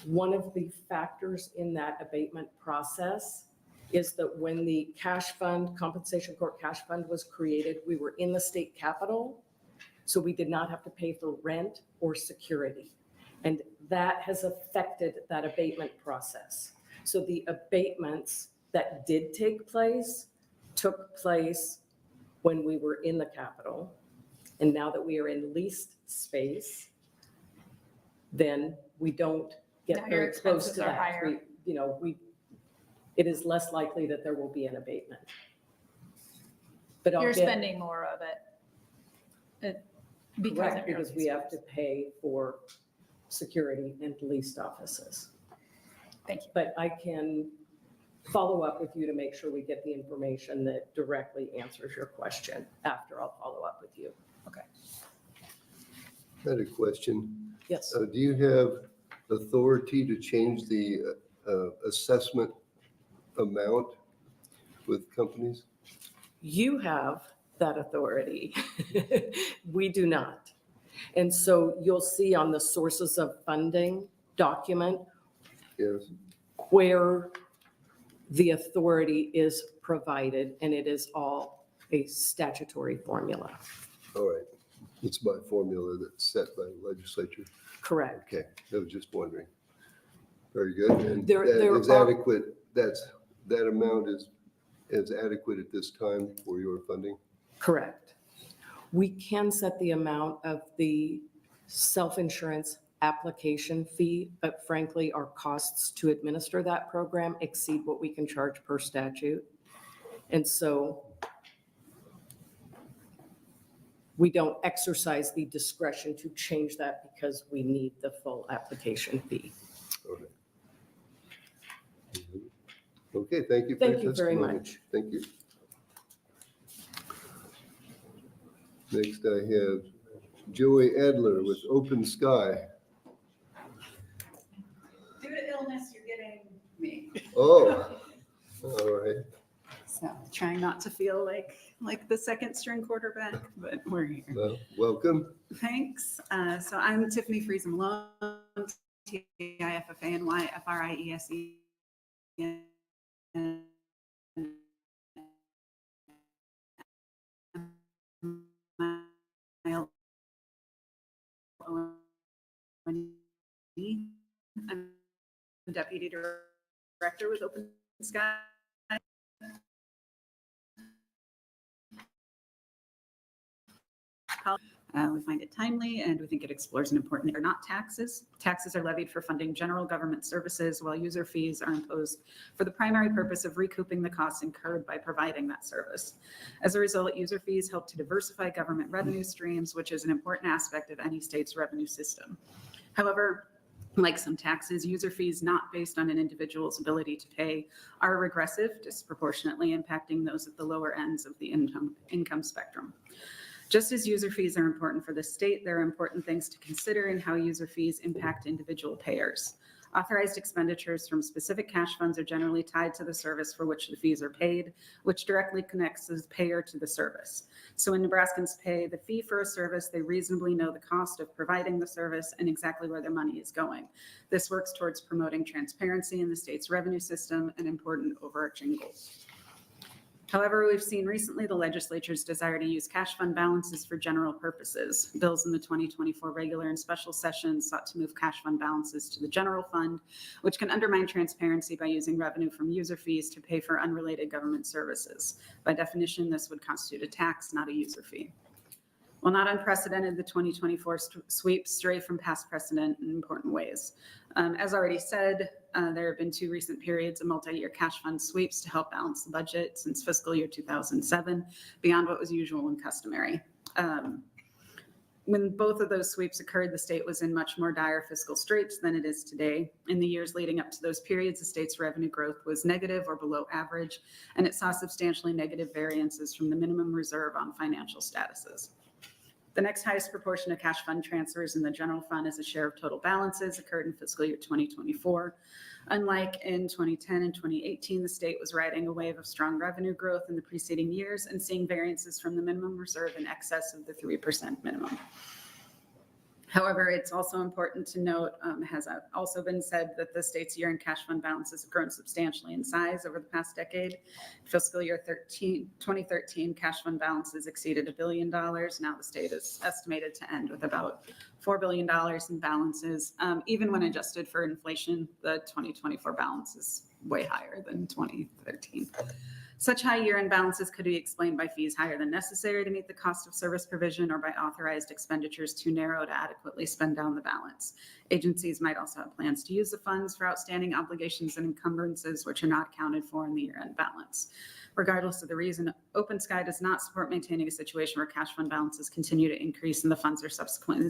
one of the factors in that abatement process is that when the cash fund, compensation court cash fund was created, we were in the state capital. So we did not have to pay for rent or security. And that has affected that abatement process. So the abatements that did take place took place when we were in the capital. And now that we are in leased space, then we don't Now get your very close expenses to are that. higher. It is less likely that there will be an abatement. But I'll You're get- spending more of it. Because Correct, of your because we have to pay for security and leased offices. Thank you. But I can follow up with you to make sure we get the information that directly answers your question after I'll follow up with you. Okay. I had a question. Yes, Do you have authority to change the assessment amount with companies? you have that authority. We do not. And so you'll see on the sources of funding document, Yes. where the authority is provided, and it is all a statutory formula. All right. It's by formula that's set by the legislature. Correct. Okay, I was just wondering. Very good. And There that is are- adequate. That amount is adequate at this time for your funding? Correct. We can set the amount of the self-insurance application fee, but frankly, our costs to administer that program exceed what we can charge per statute. And so we don't exercise the discretion to change that because we need the full application fee. Okay. Okay, thank you. for Thank your you very testimony. much. Thank you. Next, I have Joey Adler with Open Sky. Due to illness, you're getting me. Oh, all right. So trying not to feel like the second string quarterback, but we're here. Well, welcome. Thanks. So I'm Tiffany Friesen Malone, TIFFANY FRIESE. I'm Deputy Director with Open Sky. We find it timely and we think it explores an important, are not taxes. Taxes are levied for funding general government services, while user fees are imposed for the primary purpose of recouping the costs incurred by providing that service. As a result, user fees help to diversify government revenue streams, which is an important aspect of any state's revenue system. However, like some taxes, user fees not based on an individual's ability to pay are regressive, disproportionately impacting those at the lower ends of the income spectrum. Just as user fees are important for the state, there are important things to consider in how user fees impact individual payers. Authorized expenditures from specific cash funds are generally tied to the service for which the fees are paid, which directly connects the payer to the service. So when Nebraskans pay the fee for a service, they reasonably know the cost of providing the service and exactly where their money is going. This works towards promoting transparency in the state's revenue system, an important overarching goal. However, we've seen recently the legislature's desire to use cash fund balances for general purposes. Bills in the 2024 regular and special sessions sought to move cash fund balances to the general fund, which can undermine transparency by using revenue from user fees to pay for unrelated government services. By definition, this would constitute a tax, not a user fee. While not unprecedented, the 2024 sweeps stray from past precedent in important ways. As already said, there have been two recent periods of multi-year cash fund sweeps to help balance the budget since fiscal year 2007, beyond what was usual and customary. When both of those sweeps occurred, the state was in much more dire fiscal straits than it is today. In the years leading up to those periods, the state's revenue growth was negative or below average, and it saw substantially negative variances from the minimum reserve on financial statuses. The next highest proportion of cash fund transfers in the general fund as a share of total balances occurred in fiscal year 2024. Unlike in 2010 and 2018, the state was riding a wave of strong revenue growth in the preceding years and seeing variances from the minimum reserve in excess of the 3% minimum. However, it's also important to note, has also been said, that the state's year-end cash fund balances have grown substantially in size over the past decade. Fiscal year 2013, cash fund balances exceeded $1 billion. Now the state is estimated to end with about $4 billion in balances. Even when adjusted for inflation, the 2024 balance is way higher than 2013. Such high year-end balances could be explained by fees higher than necessary to meet the cost of service provision or by authorized expenditures too narrow to adequately spend down the balance. Agencies might also have plans to use the funds for outstanding obligations and encumbrances which are not accounted for in the year-end balance. Regardless of the reason, Open Sky does not support maintaining a situation where cash fund balances continue to increase and the funds are subsequently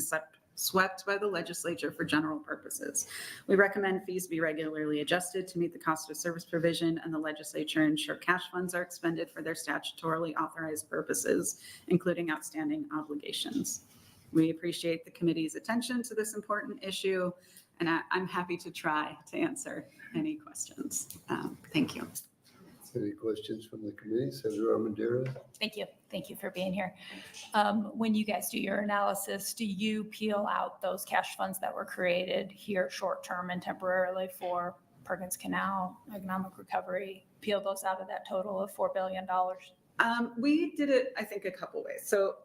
swept by the legislature for general purposes. We recommend fees be regularly adjusted to meet the cost of service provision, and the legislature ensure cash funds are expended for their statutorily authorized purposes, including outstanding obligations. We appreciate the committee's attention to this important issue, and I'm happy to try to answer any questions. Thank you. Any questions from the committee? Senator Armendariz? Thank you. Thank you for being here. When you guys do your analysis, do you peel out those cash funds that were created here short-term and temporarily for Perkins Canal, economic recovery, peel those out of that total of $4 billion? We did it, I think, a couple ways. So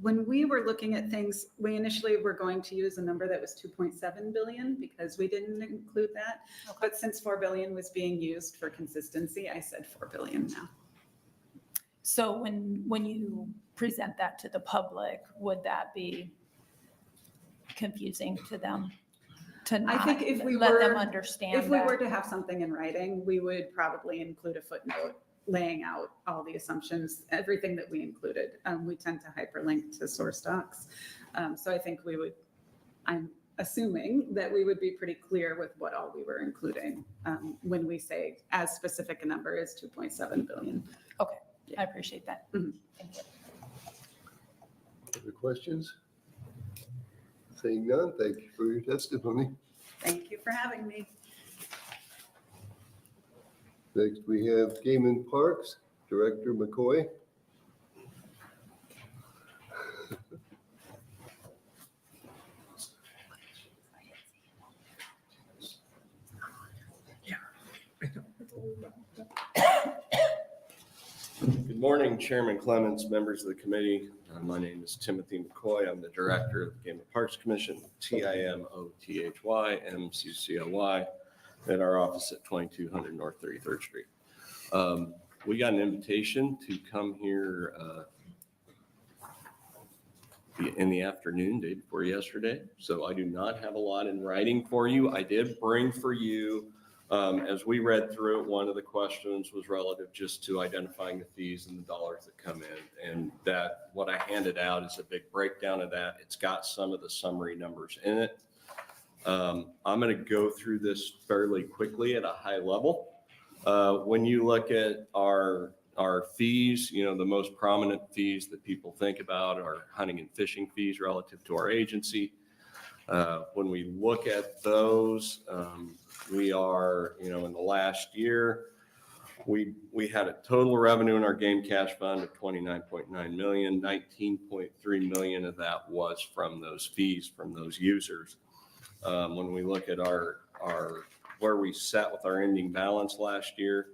when we were looking at things, we initially were going to use a number that was 2.7 billion because we didn't include that. Okay. But since 4 billion was being used for consistency, I said 4 billion now. So when you present that to the public, would that be confusing to them? To not I think if we let them were, understand if we that? were to have something in writing, we would probably include a footnote laying out all the assumptions, everything that we included. We tend to hyperlink to source docs. So I think I'm assuming that we would be pretty clear with what all we were including when we say as specific a number as 2.7 billion. Okay, I appreciate that. Mhm. Thank you. Other questions? Seeing none, thank you for your testimony. Thank you for having me. Next, we have Game and Parks, Director McCoy. Good morning, Chairman Clements, members of the committee. My name is Timothy McCoy. I'm the Director of the Game and Parks Commission, TIMOTHY-MCCOY, at our office at 2200 North 33rd Street. We got an invitation to come here in the afternoon, day before yesterday. So I do not have a lot in writing for you. I did bring for you, as we read through it, one of the questions was relative just to identifying the fees and the dollars that come in. And that what I handed out is a big breakdown of that. It's got some of the summary numbers in it. I'm going to go through this fairly quickly at a high level. When you look at our fees, the most prominent fees that people think about are hunting and fishing fees relative to our agency. When we look at those, we are, in the last year, we had a total revenue in our game cash fund of $29.9 million. 19.3 million of that was from those fees from those users. When we look at our where we sat with our ending balance last year,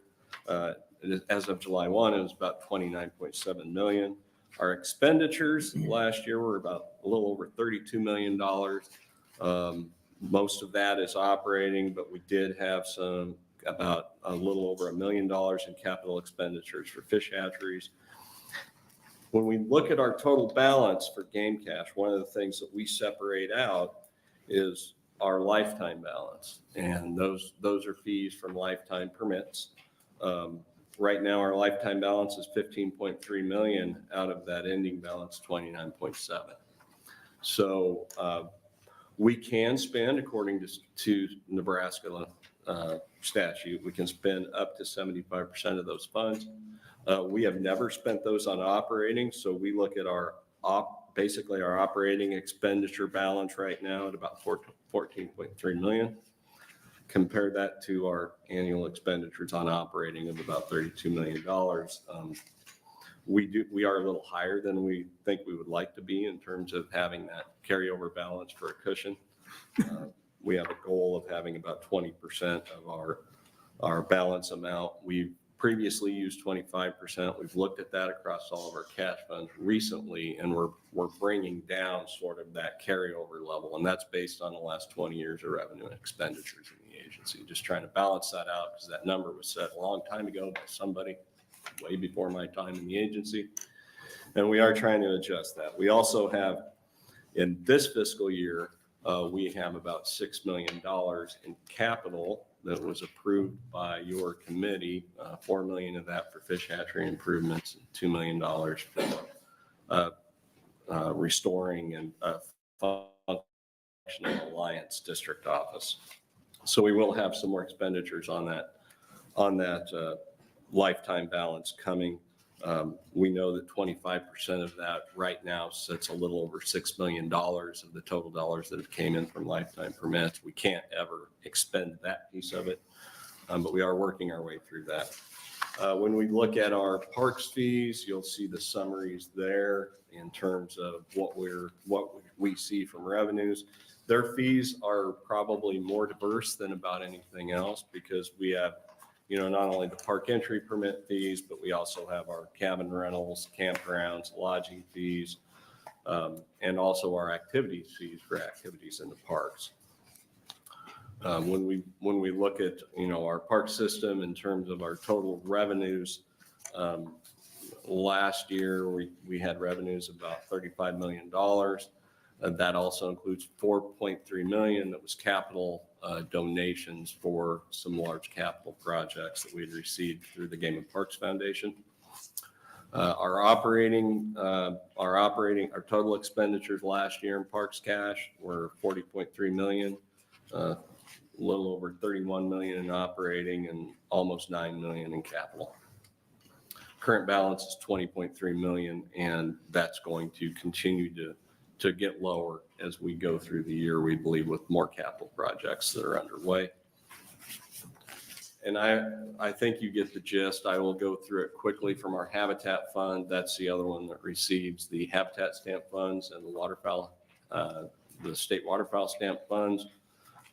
as of July 1, it was about 29.7 million. Our expenditures last year were about a little over $32 million. Most of that is operating, but we did have about a little over $1 million in capital expenditures for fish hatcheries. When we look at our total balance for game cash, one of the things that we separate out is our lifetime balance. And those are fees from lifetime permits. Right now, our lifetime balance is 15.3 million out of that ending balance, 29.7. So we can spend, according to Nebraska statute, we can spend up to 75% of those funds. We have never spent those on operating. So we look at basically our operating expenditure balance right now at about 14.3 million. Compare that to our annual expenditures on operating of about $32 million. We are a little higher than we think we would like to be in terms of having that carryover balance for a cushion. We have a goal of having about 20% of our balance amount. We've previously used 25%. We've looked at that across all of our cash funds recently, and we're bringing down sort of that carryover level. And that's based on the last 20 years of revenue and expenditures in the agency. Just trying to balance that out because that number was set a long time ago by somebody way before my time in the agency. And we are trying to adjust that. We also have, in this fiscal year, we have about $6 million in capital that was approved by your committee, 4 million of that for fish hatchery improvements and $2 million for restoring and function of Alliance District Office. So we will have some more expenditures on that lifetime balance coming. We know that 25% of that right now sits a little over $6 million of the total dollars that have came in from lifetime permits. We can't ever expend that piece of it, but we are working our way through that. When we look at our parks fees, you'll see the summaries there in terms of what we see from revenues. Their fees are probably more diverse than about anything else because we have, not only the park entry permit fees, but we also have our cabin rentals, campgrounds, lodging fees, and also our activity fees for activities in the parks. When we look at, our park system in terms of our total revenues, last year we had revenues of about $35 million. That also includes $4.3 million that was capital donations for some large capital projects that we had received through the Game and Parks Foundation. Our total expenditures last year in parks cash were $40.3 million, a little over $31 million in operating and almost $9 million in capital. Current balance is $20.3 million, and that's going to continue to get lower as we go through the year, we believe, with more capital projects that are underway. And I think you get the gist. I will go through it quickly. From our Habitat Fund, that's the other one that receives the Habitat Stamp Funds and the state waterfowl stamp funds.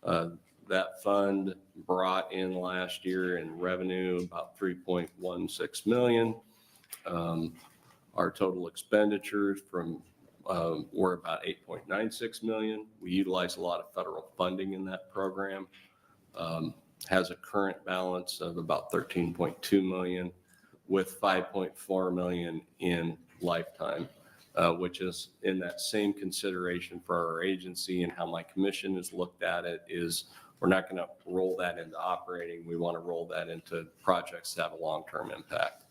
That fund brought in last year in revenue about $3.16 million. Our total expenditures were about $8.96 million. We utilize a lot of federal funding in that program. Has a current balance of about $13.2 million with $5.4 million in lifetime, which is in that same consideration for our agency. And how my commission has looked at it is we're not going to roll that into operating. We want to roll that into projects that have a long-term impact.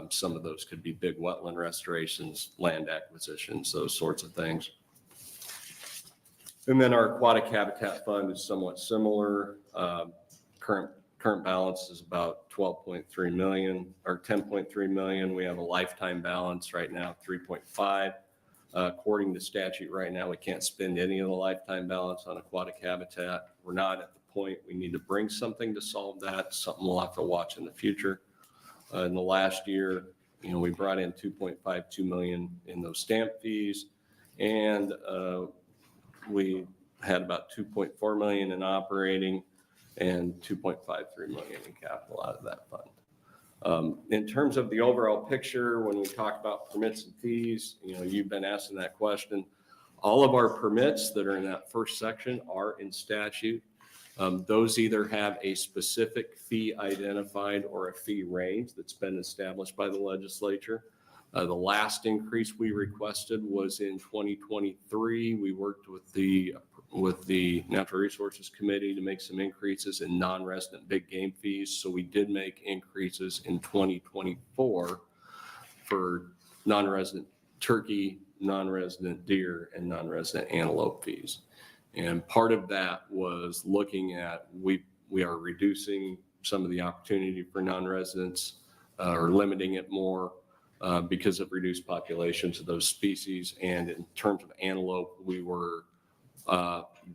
Some of those could be big wetland restorations, land acquisitions, those sorts of things. And then our Aquatic Habitat Fund is somewhat similar. Current balance is about $12.3 million or $10.3 million. We have a lifetime balance right now, 3.5. According to statute right now, we can't spend any of the lifetime balance on aquatic habitat. We're not at the point we need to bring something to solve that, something we'll have to watch in the future. In the last year, we brought in $2.52 million in those stamp fees, and we had about $2.4 million in operating and $2.53 million in capital out of that fund. In terms of the overall picture, when we talk about permits and fees, you've been asking that question. All of our permits that are in that first section are in statute. Those either have a specific fee identified or a fee range that's been established by the legislature. The last increase we requested was in 2023. We worked with the Natural Resources Committee to make some increases in non-resident big game fees. So we did make increases in 2024 for non-resident turkey, non-resident deer, and non-resident antelope fees. And part of that was looking at, we are reducing some of the opportunity for non-residents or limiting it more because of reduced populations of those species. And in terms of antelope, we were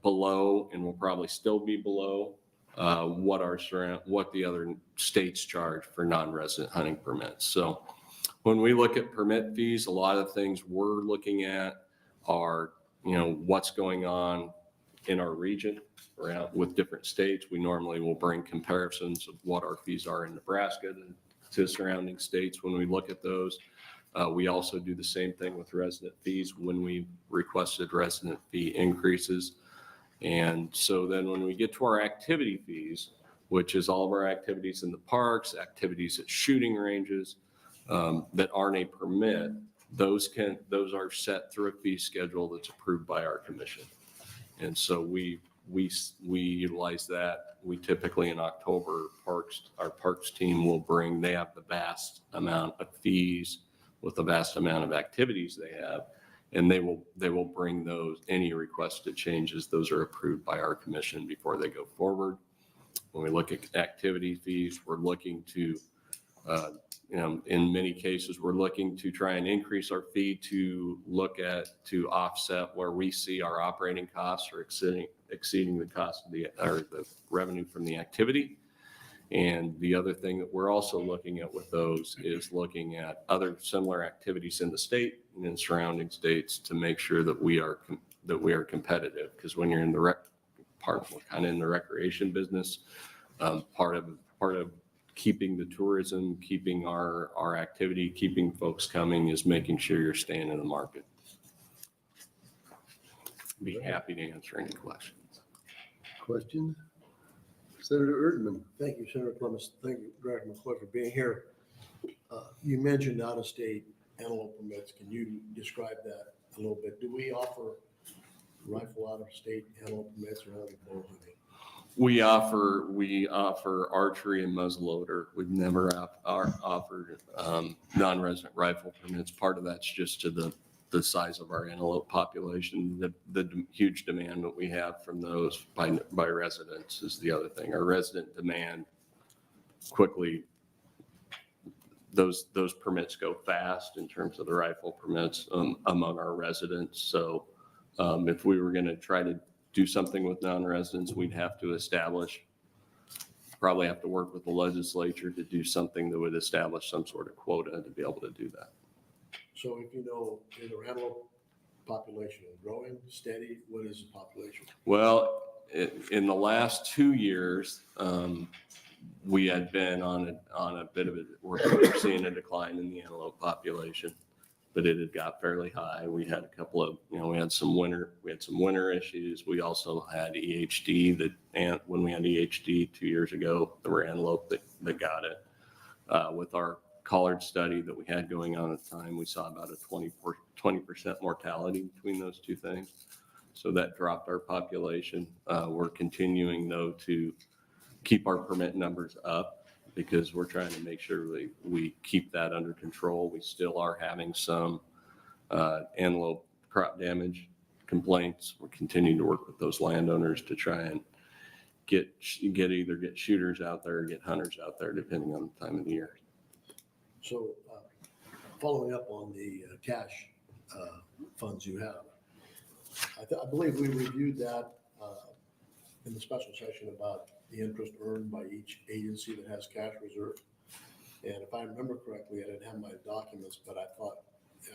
below and will probably still be below what the other states charge for non-resident hunting permits. So when we look at permit fees, a lot of things we're looking at are, what's going on in our region with different states. We normally will bring comparisons of what our fees are in Nebraska to surrounding states when we look at those. We also do the same thing with resident fees when we requested resident fee increases. And so then when we get to our activity fees, which is all of our activities in the parks, activities at shooting ranges that aren't a permit, those are set through a fee schedule that's approved by our commission. And so we utilize that. We typically in October, our parks team they have the vast amount of fees with the vast amount of activities they have. And they will bring any requested changes. Those are approved by our commission before they go forward. When we look at activity fees, we're looking to, in many cases, we're looking to try and increase our fee to offset where we see our operating costs are exceeding the cost of the revenue from the activity. And the other thing that we're also looking at with those is looking at other similar activities in the state and in surrounding states to make sure that we are that we are competitive, because when you're in the we're kind of in the recreation business, part of keeping the tourism, keeping our activity, keeping folks coming is making sure you're staying in the market. Be happy to answer any questions. Questions? Senator Erdman. Thank you, Senator Clemens. Thank you, Director McCoy, for being here. You mentioned out-of-state antelope permits. Can you describe that a little bit? Do we offer rifle out-of-state antelope permits or only bow hunting? We offer archery and muzzleloader. We've never offered non-resident rifle permits. Part of that's just to the size of our antelope population. The huge demand that we have from those by residents is the other thing. Our resident demand quickly, those permits go fast in terms of the rifle permits among our residents. So if we were going to try to do something with non-residents, we'd have to probably have to work with the legislature to do something that would establish some sort of quota to be able to do that. So if you know, is our antelope population growing, steady? What is the population? Well, in the last 2 years, we had been on a bit of we're seeing a decline in the antelope population, but it had got fairly high. We had a couple of, we had some winter issues. We also had EHD when we had EHD 2 years ago, there were antelope that got it. With our collared study that we had going on at the time, we saw about a 20% mortality between those two things. So that dropped our population. We're continuing though to keep our permit numbers up because we're trying to make sure we keep that under control. We still are having some antelope crop damage complaints. We're continuing to work with those landowners to try and get shooters out there or get hunters out there, depending on the time of the year. So following up on the cash funds you have, I believe we reviewed that in the special session about the interest earned by each agency that has cash reserve. And if I remember correctly, I didn't have my documents, but I thought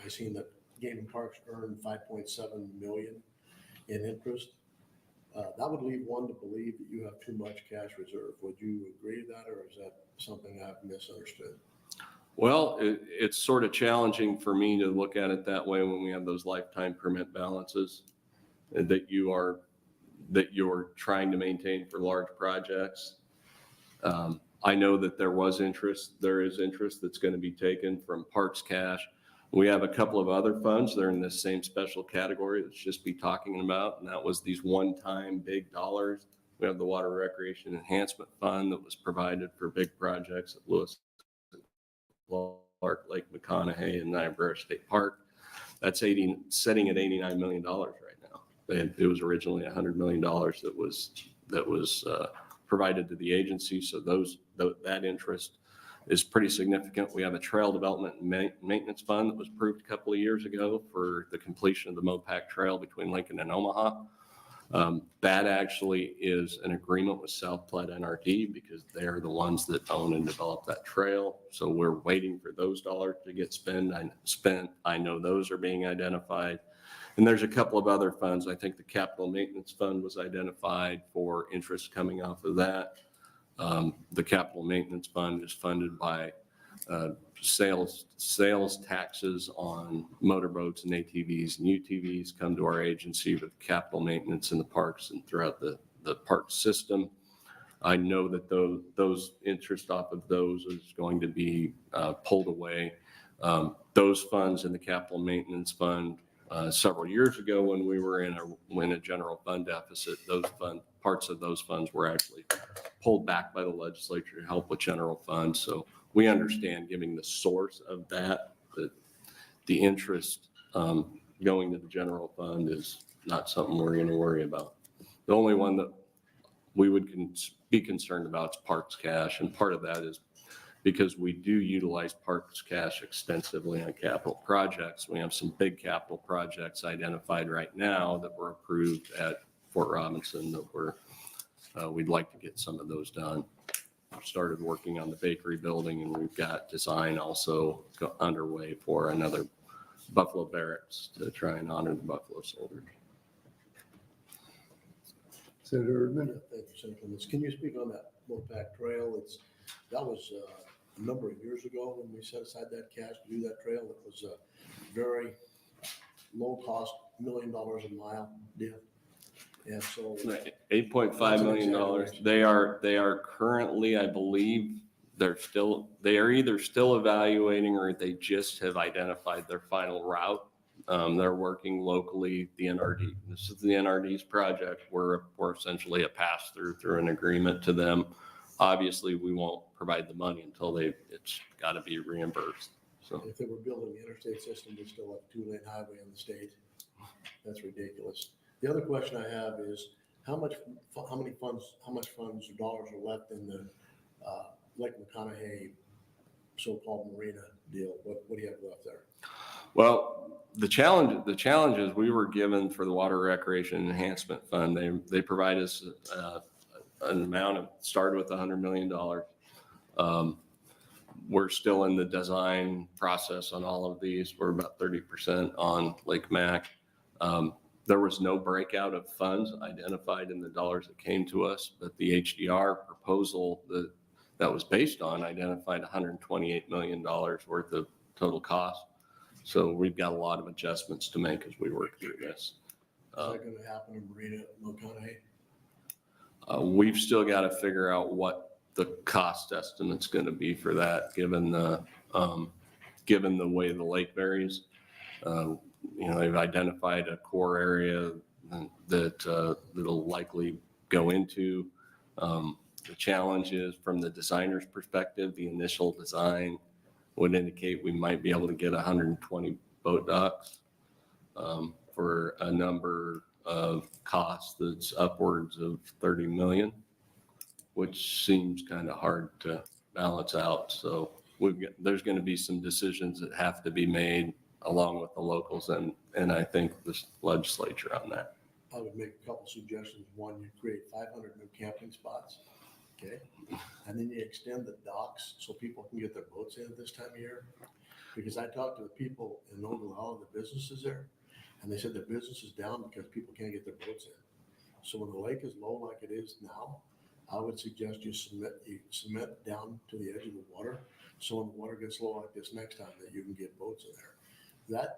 I seen that Game and Parks earned $5.7 million in interest. That would lead one to believe that you have too much cash reserve. Would you agree to that, or is that something I've misunderstood? Well, it's sort of challenging for me to look at it that way when we have those lifetime permit balances that you're trying to maintain for large projects. I know that there is interest that's going to be taken from parks cash. We have a couple of other funds that are in this same special category that's just be talking about, and that was these one-time big dollars. We have the Water Recreation Enhancement Fund that was provided for big projects at Lewis, Clark, Lake McConaughey, and Niobrara State Park. That's setting at $89 million right now. It was originally $100 million that was provided to the agency. So that interest is pretty significant. We have a Trail Development and Maintenance Fund that was approved a couple of years ago for the completion of the Mopac Trail between Lincoln and Omaha. That actually is an agreement with South Platte NRD because they're the ones that own and develop that trail. So we're waiting for those dollars to get spent. I know those are being identified. And there's a couple of other funds. I think the Capital Maintenance Fund was identified for interest coming off of that. The Capital Maintenance Fund is funded by sales taxes on motorboats and ATVs and UTVs come to our agency with capital maintenance in the parks and throughout the park system. I know that those interest off of those is going to be pulled away. Those funds in the Capital Maintenance Fund several years ago when we were in a general fund deficit, parts of those funds were actually pulled back by the legislature to help with general funds. So we understand giving the source of that the interest going to the general fund is not something we're going to worry about. The only one that we would be concerned about is parks cash. And part of that is because we do utilize parks cash extensively on capital projects. We have some big capital projects identified right now that were approved at Fort Robinson that we'd like to get some of those done. We started working on the bakery building, and we've got design also underway for another Buffalo Barracks to try and honor the Buffalo soldiers. Senator Yeah, Erdman? thank you, Senator Clements. Can you speak on that Mopac Trail? That was a number of years ago when we set aside that cash to do that trail. It was a very low cost, $1 million a mile deal. And so. $8.5 million. They are currently, I believe, they are either still evaluating or they just have identified their final route. They're working locally, the NRD. This is the NRD's project. We're essentially a pass through an agreement to them. Obviously, we won't provide the money until it's got to be reimbursed. So If they were building the interstate system, we still have a 2-lane highway in the state. That's ridiculous. The other question I have is how much funds or dollars are left in the Lake McConaughey so-called marina deal? What do you have left there? Well, the challenge is we were given for the Water Recreation Enhancement Fund. They provide us an amount of started with $100 million. We're still in the design process on all of these. We're about 30% on Lake Mac. There was no breakout of funds identified in the dollars that came to us, but the HDR proposal that was based on identified $128 million worth of total cost. So we've got a lot of adjustments to make as we work through this. Is that going to happen in Marina McConaughey? We've still got to figure out what the cost estimate's going to be for that, given the way the lake varies. They've identified a core area that'll likely go into. The challenge is from the designer's perspective, the initial design would indicate we might be able to get 120 boat docks for a number of costs that's upwards of 30 million, which seems kind of hard to balance out. So there's going to be some decisions that have to be made along with the locals and I think the legislature on that. I would make a couple suggestions. One, you create 500 new camping spots, okay? And then you extend the docks so people can get their boats in at this time of year. Because I talked to the people in Ogallala, the businesses there, and they said their business is down because people can't get their boats in. So when the lake is low like it is now, I would suggest you cement down to the edge of the water. So when the water gets low like this next time, that you can get boats in there.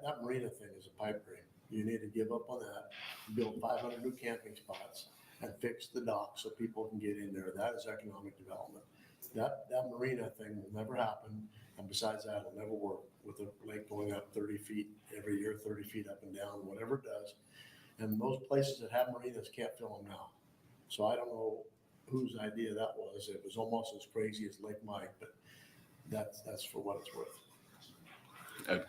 That marina thing is a pipe dream. You need to give up on that, build 500 new camping spots and fix the dock so people can get in there. That is economic development. That marina thing will never happen. And besides that, it'll never work with the lake going up 30 feet every year, 30 feet up and down, whatever it does. And most places that have marinas can't fill them now. So I don't know whose idea that was. It was almost as crazy as Lake Mike, but that's for what it's worth.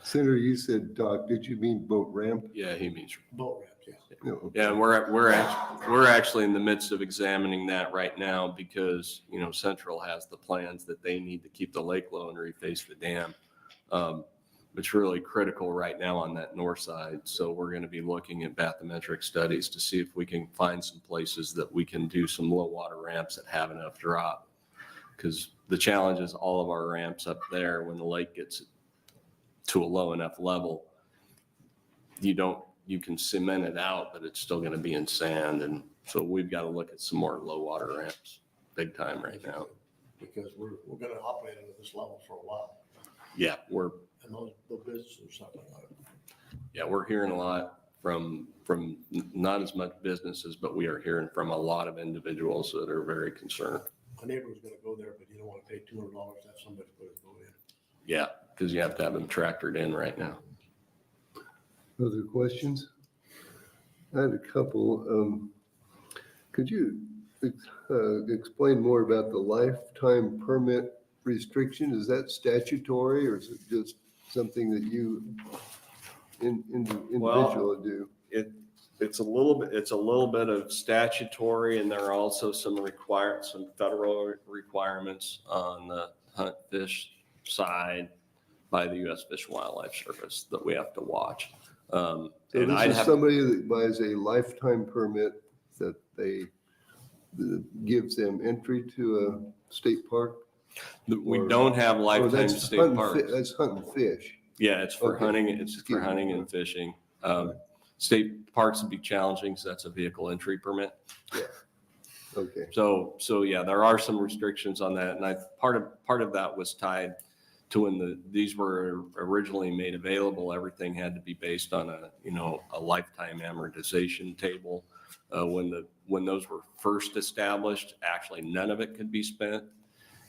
Senator, you said dock. Did you mean boat ramp? Yeah, he means Boat ramps, yeah. No. Yeah, and we're actually in the midst of examining that right now because, Central has the plans that they need to keep the lake low and reface the dam. It's really critical right now on that north side. So we're going to be looking at bathymetric studies to see if we can find some places that we can do some low water ramps that have enough drop. Because the challenge is all of our ramps up there, when the lake gets to a low enough level, you can cement it out, but it's still going to be in sand. And so we've got to look at some more low water ramps big time right now. Because we're going to operate at this level for a while. Yeah, And those businesses are suffering on it. Yeah, we're hearing a lot from not as much businesses, but we are hearing from a lot of individuals that are very concerned. My neighbor was going to go there, but you don't want to pay $200 to have somebody put his boat in. Yeah, because you have to have them tractored in right now. Other questions? I had a couple. Could you explain more about the lifetime permit restriction? Is that statutory or is it just something that you individually do? It's a little bit of statutory, and there are also some federal requirements on the hunt fish side by the U.S. Fish and Wildlife Service that we have to watch. So this is somebody that buys a lifetime permit that gives them entry to a state park? We don't have lifetime state parks. That's hunting fish. Yeah, it's for Okay. hunting. It's for hunting and fishing. State parks would be challenging because that's a vehicle entry permit. Yeah. Okay. So yeah, there are some restrictions on that. And part of that was tied to when these were originally made available, everything had to be based on a lifetime amortization table. When those were first established, actually none of it could be spent.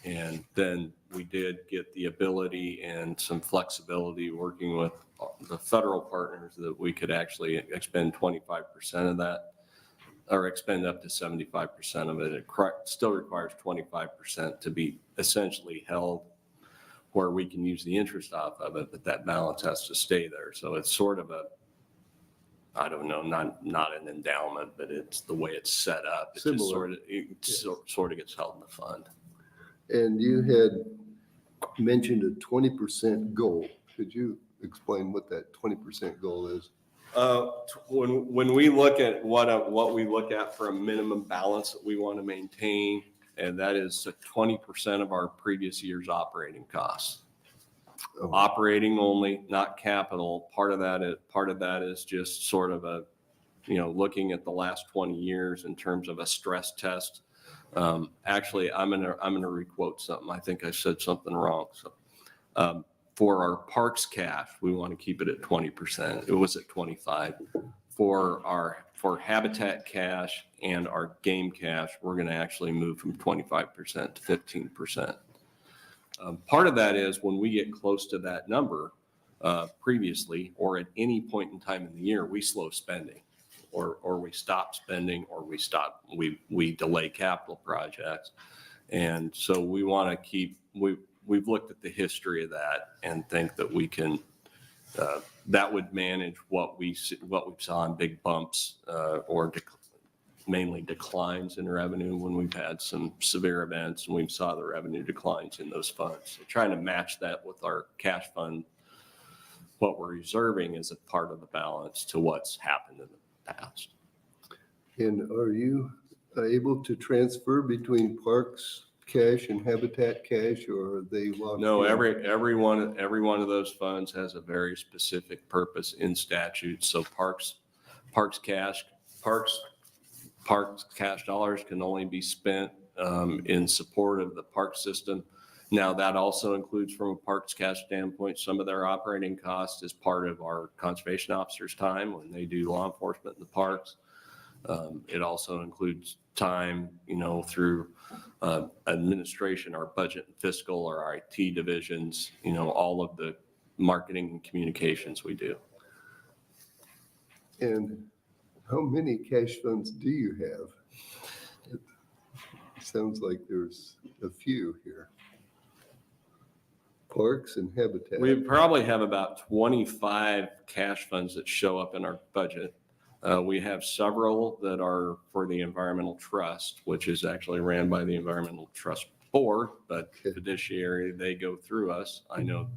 And then we did get the ability and some flexibility working with the federal partners that we could actually expend 25% of that, or expend up to 75% of it. It still requires 25% to be essentially held where we can use the interest off of it, but that balance has to stay there. So it's sort of I don't know, not an endowment, but it's the way it's set up. It just sort of gets held in the fund. And you had mentioned a 20% goal. Could you explain what that 20% goal is? When we look at what we look at for a minimum balance that we want to maintain, and that is 20% of our previous year's operating costs. Oh. Operating only, not capital. Part of that is just sort of looking at the last 20 years in terms of a stress test. Actually, I'm gonna requote something. I think I said something wrong. So, for our parks cash, we want to keep it at 20%. It was at 25. For habitat cash and our game cash, we're going to actually move from 25% to 15%. Part of that is when we get close to that number, previously, or at any point in time in the year, we slow spending, or we stop spending, or we delay capital projects. And so we want to keep, we've looked at the history of that and think that we can, that would manage what we saw in big bumps, or mainly declines in revenue when we've had some severe events and we saw the revenue declines in those funds. So trying to match that with our cash fund, what we're reserving is a part of the balance to what's happened in the past. And are you able to transfer between parks cash and habitat cash, or are they locked No, in? every one of those funds has a very specific purpose in statute. So parks cash dollars can only be spent in support of the park system. Now, that also includes, from a parks cash standpoint, some of their operating costs as part of our conservation officers' time when they do law enforcement in the parks. It also includes time, through administration, our budget and fiscal, our IT divisions, all of the marketing and communications we do. And how many cash funds do you have? It sounds like there's a few here. Parks and habitat. We probably have about 25 cash funds that show up in our budget. We have several that are for the Environmental Trust, which is actually ran by the Environmental Trust Board, but fiduciary, they go through us. I know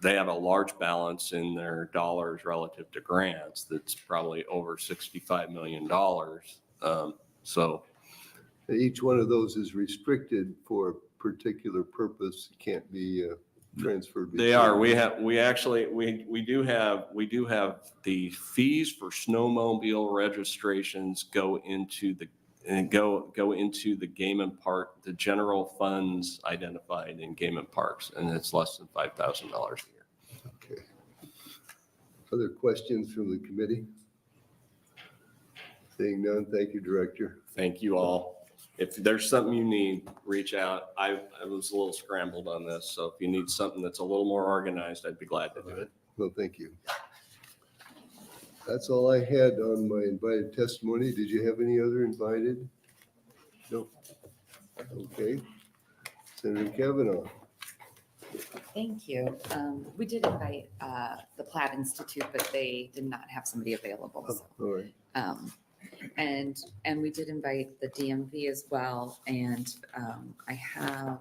they have a large balance in their dollars relative to grants that's probably over $65 million. So each one of those is restricted for a particular purpose. It can't be transferred. They are. We do have the fees for snowmobile registrations go into the game and park, the general funds identified in game and parks, and it's less than $5,000 a year. Okay. Other questions from the committee? Seeing none, thank you, Director. Thank you all. If there's something you need, reach out. I was a little scrambled on this, so if you need something that's a little more organized, I'd be glad to do it. Well, thank you. That's all I had on my invited testimony. Did you have any other invited? No. Okay. Senator Cavanaugh. Thank you. We did invite the Platt Institute, but they did not have somebody available. So. All right. And we did invite the DMV as well. And I have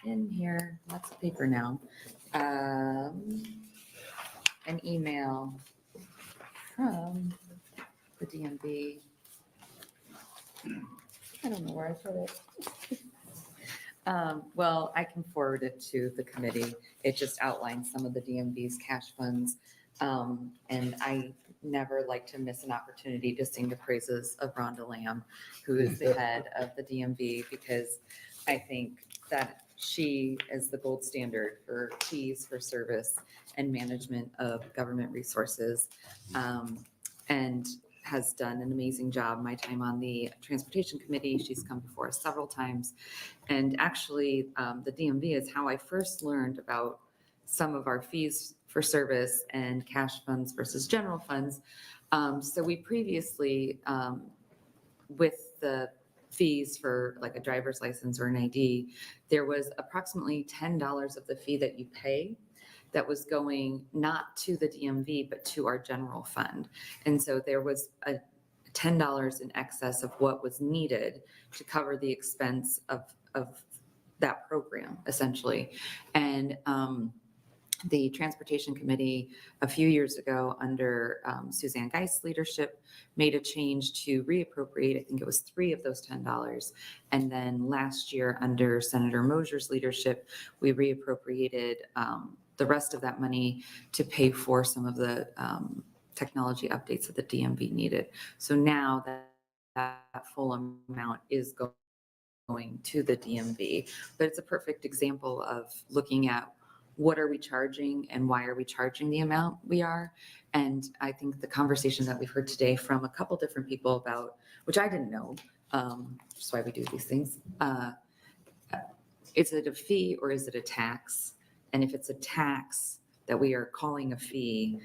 in here, lots of paper now, an email from the DMV. I don't know where I put it. Well, I can forward it to the committee. It just outlines some of the DMV's cash funds. And never like to miss an opportunity to sing the praises of Rhonda Lamb, who is the head of the DMV, because I think that she is the gold standard for fees for service and management of government resources, and has done an amazing job. My time on the Transportation Committee, she's come before us several times. And actually, the DMV is how I first learned about some of our fees for service and cash funds versus general funds. So we previously, with the fees for like a driver's license or an ID, there was approximately $10 of the fee that you pay that was going not to the DMV, but to our general fund. And so there was a $10 in excess of what was needed to cover the expense of that program, essentially. And the Transportation Committee a few years ago under Suzanne Geist's leadership made a change to reappropriate, I think it was 3 of those $10. And then last year under Senator Mosier's leadership, we reappropriated the rest of that money to pay for some of the technology updates that the DMV needed. So now that full amount is going to the DMV, but it's a perfect example of looking at what are we charging and why are we charging the amount we are. And I think the conversation that we've heard today from a couple different people about, which I didn't know, which is why we do these things, is it a fee or is it a tax? And if it's a tax that we are calling a fee,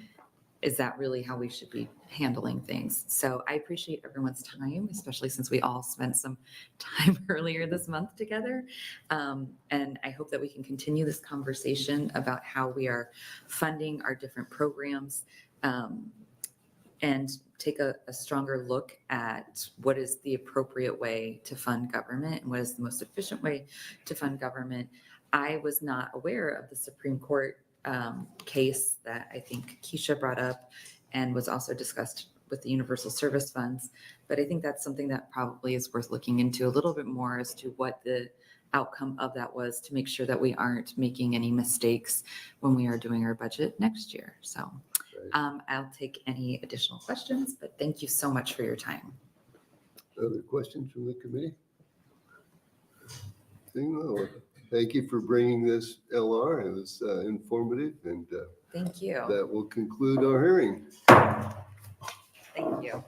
is that really how we should be handling things? So I appreciate everyone's time, especially since we all spent some time earlier this month together. And I hope that we can continue this conversation about how we are funding our different programs, and take a stronger look at what is the appropriate way to fund government and what is the most efficient way to fund government. I was not aware of the Supreme Court case that I think Keisha brought up and was also discussed with the universal service funds. But I think that's something that probably is worth looking into a little bit more as to what the outcome of that was, to make sure that we aren't making any mistakes when we are doing our budget next year. So I'll take any additional questions, but thank you so much for your time. Other questions from the committee? No. Thank you for bringing this, LR. It was informative, and Thank you. that will conclude our hearing. Thank you.